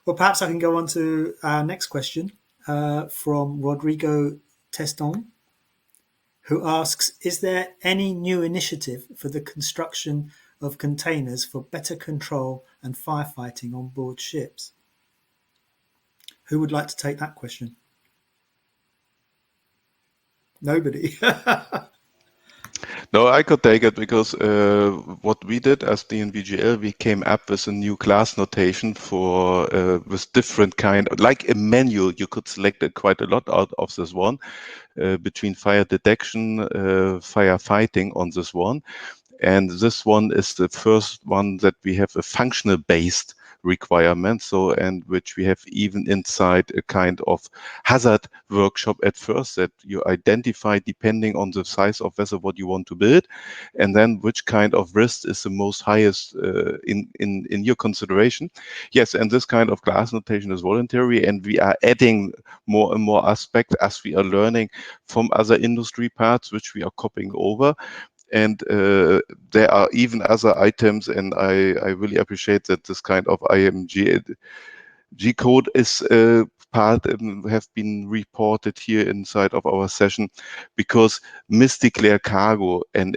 Speaker 1: Well, perhaps I can go on to our next question from Rodrigo Teston, who asks, is there any new initiative for the construction of containers for better control and firefighting on board ships? Who would like to take that question? Nobody.
Speaker 2: No, I could take it because what we did as DNV GL, we came up with a new class notation for with different kind, like a manual. You could select it quite a lot out of this one between fire detection, firefighting on this one. And this one is the first one that we have a functional based requirement. So, and which we have even inside a kind of hazard workshop at first that you identify depending on the size of vessel what you want to build, and then which kind of risk is the most highest in your consideration. Yes, and this kind of class notation is voluntary, and we are adding more and more aspects as we are learning from other industry parts which we are copying over. And there are even other items, and I really appreciate that this kind of IMG code is part and have been reported here inside of our session, because misdeclared cargo and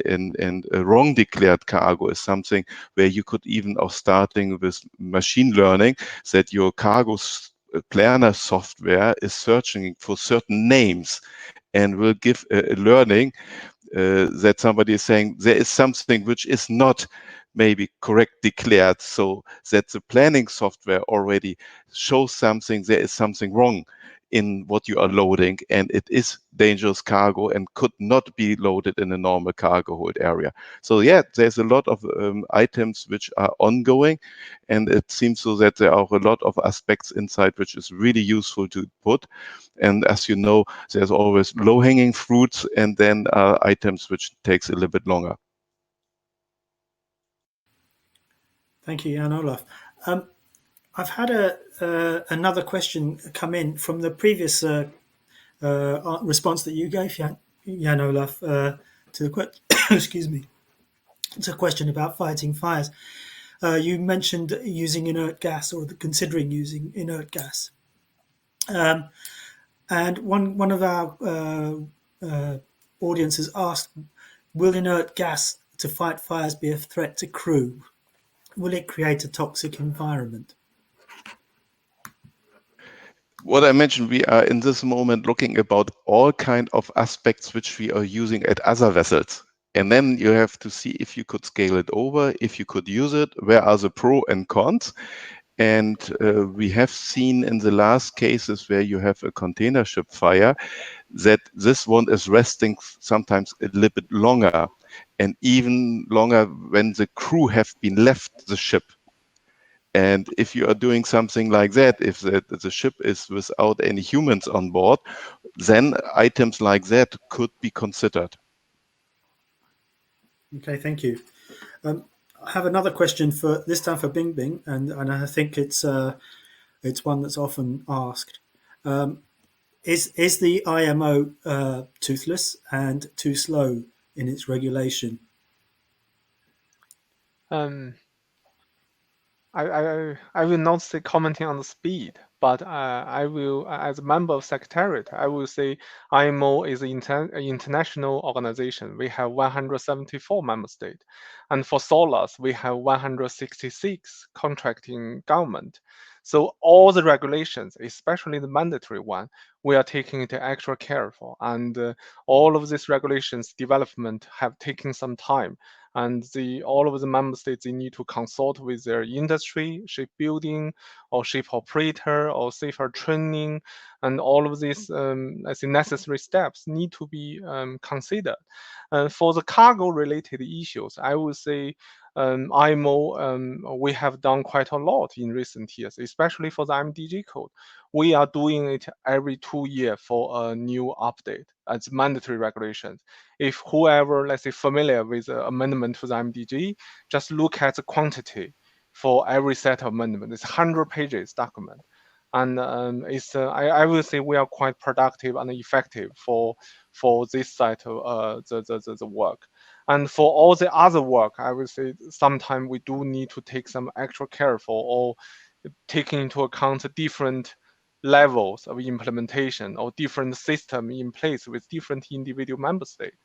Speaker 2: wrong declared cargo is something where you could even are starting with machine learning that your cargo planner software is searching for certain names and will give a learning that somebody is saying there is something which is not maybe correct declared, so that the planning software already shows something, there is something wrong in what you are loading, and it is dangerous cargo and could not be loaded in a normal cargo hold area. So yeah, there's a lot of items which are ongoing, and it seems so that there are a lot of aspects inside which is really useful to put. And as you know, there's always low-hanging fruits and then items which takes a little bit longer.
Speaker 1: Thank you, Jan-Olaf. I've had another question come in from the previous response that you gave, Jan-Olaf, to the excuse me, to a question about fighting fires. You mentioned using inert gas, or considering using inert gas. And one of our audiences asked, will inert gas to fight fires be a threat to crew? Will it create a toxic environment?
Speaker 2: What I mentioned, we are in this moment looking about all kind of aspects which we are using at other vessels. And then you have to see if you could scale it over, if you could use it, where are the pros and cons. And we have seen in the last cases where you have a container ship fire that this one is resting sometimes a little bit longer, and even longer when the crew have been left the ship. And if you are doing something like that, if the ship is without any humans on board, then items like that could be considered.
Speaker 1: Okay, thank you. I have another question for this time for Bingbing, and I think it's one that's often asked. Is the IMO toothless and too slow in its regulation?
Speaker 4: I will not say commenting on the speed, But I will, as a member of Secretariat, I will say IMO is an international organization. We have 174 member states. And for SOLAS, we have 166 contracting government. So all the regulations, especially the mandatory one, we are taking it extra care for. And all of these regulations development have taken some time. And all of the member states, they need to consult with their industry, shipbuilding, or ship operator, or safer training, and all of these necessary steps need to be considered. For the cargo-related issues, I would say IMO, we have done quite a lot in recent years, especially for the MDG code. We are doing it every 2 years for a new update as mandatory regulations. If whoever, let's say, familiar with the amendment to the MDG, just look at the quantity for every set of amendment. It's 100 pages document. And I will say we are quite productive and effective for this side of the work. And for all the other work, I will say sometimes we do need to take some extra care for, or taking into account the different levels of implementation or different system in place with different individual member states.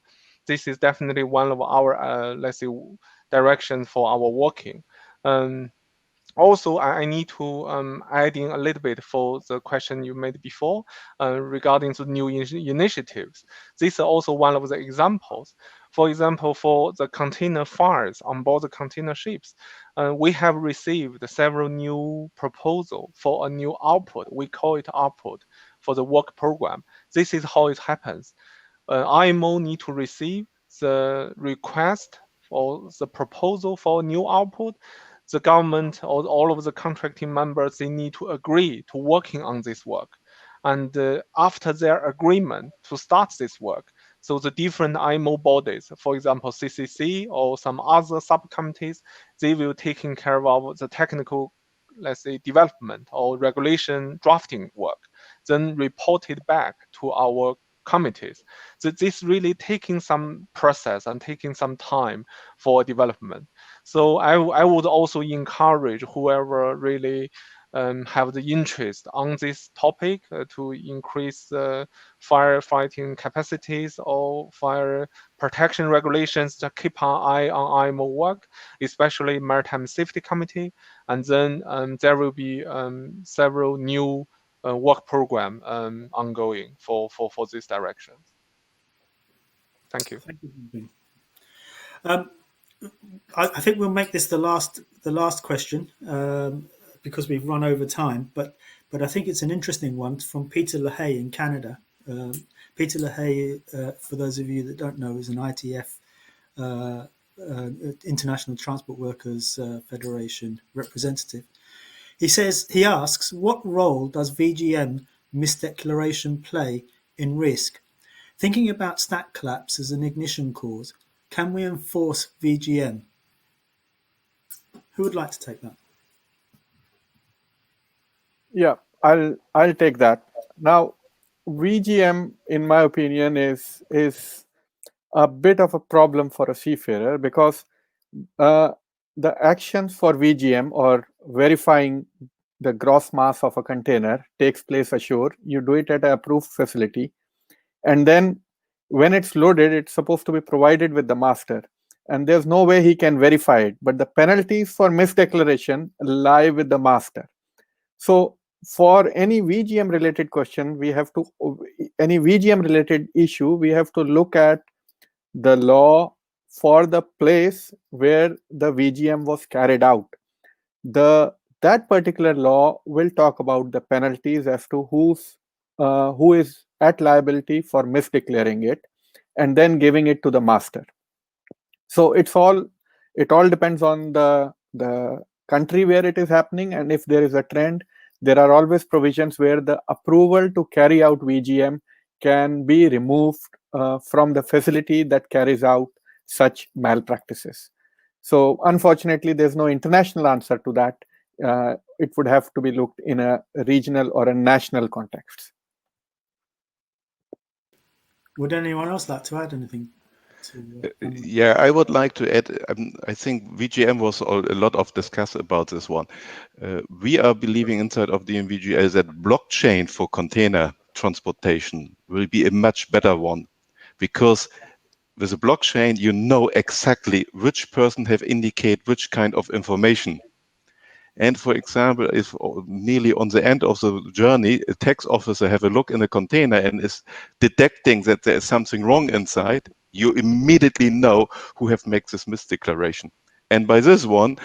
Speaker 4: This is definitely one of our, let's say, directions for our working. Also, I need to add in a little bit for the question you made before regarding the new initiatives. This is also one of the examples. For example, for the container fires on board the container ships, we have received several new proposals for a new output. We call it output for the work program. This is how it happens. IMO need to receive the request for the proposal for a new output. The government or all of the contracting members, they need to agree to working on this work. And after their agreement to start this work, so the different IMO bodies, for example, CCC or some other subcommittees, they will taking care of the technical, let's say, development or regulation drafting work, then report it back to our committees. So this really taking some process and taking some time for development. So I would also encourage whoever really have the interest on this topic to increase firefighting capacities or fire protection regulations, to keep an eye on IMO work, especially Maritime Safety Committee. And then there will be several new work program ongoing for this direction. Thank you.
Speaker 1: Thank you. I think we'll make this the last question because we've run over time. But I think it's an interesting one from Peter LaHaye in Canada. Peter LaHaye, for those of you that don't know, is an ITF, International Transport Workers Federation representative. He asks, what role does VGM misdeclaration play in risk? Thinking about stack collapse as an ignition cause, can we enforce VGM? Who would like to take that?
Speaker 3: Yeah, I'll take that. Now, VGM, in my opinion, is a bit of a problem for a seafarer, because the actions for VGM, or verifying the gross mass of a container, takes place ashore. You do it at an approved facility, and then when it's loaded, it's supposed to be provided with the master, and there's no way he can verify it. But the penalties for misdeclaration lie with the master. So for any VGM related question, any VGM related issue, we have to look at the law for the place where the VGM was carried out. That particular law will talk about the penalties as to who is at liability for misdeclaring it, and then giving it to the master. So it all depends on the country where it is happening, and if there is a trend, there are always provisions where the approval to carry out VGM can be removed from the facility that carries out such malpractices. So unfortunately, there's no international answer to that. It would have to be looked in a regional or a national context.
Speaker 1: Would anyone else like to add anything?
Speaker 2: Yeah, I would like to add, I think VGM was a lot of discuss about this one. We are believing inside of DNV GL that blockchain for container transportation will be a much better one, because with a blockchain, you know exactly which person have indicate which kind of information. And for example, if nearly on the end of the journey, a tax officer have a look in a container and is detecting that there is something wrong inside, you immediately know who have made this misdeclaration. And by this one,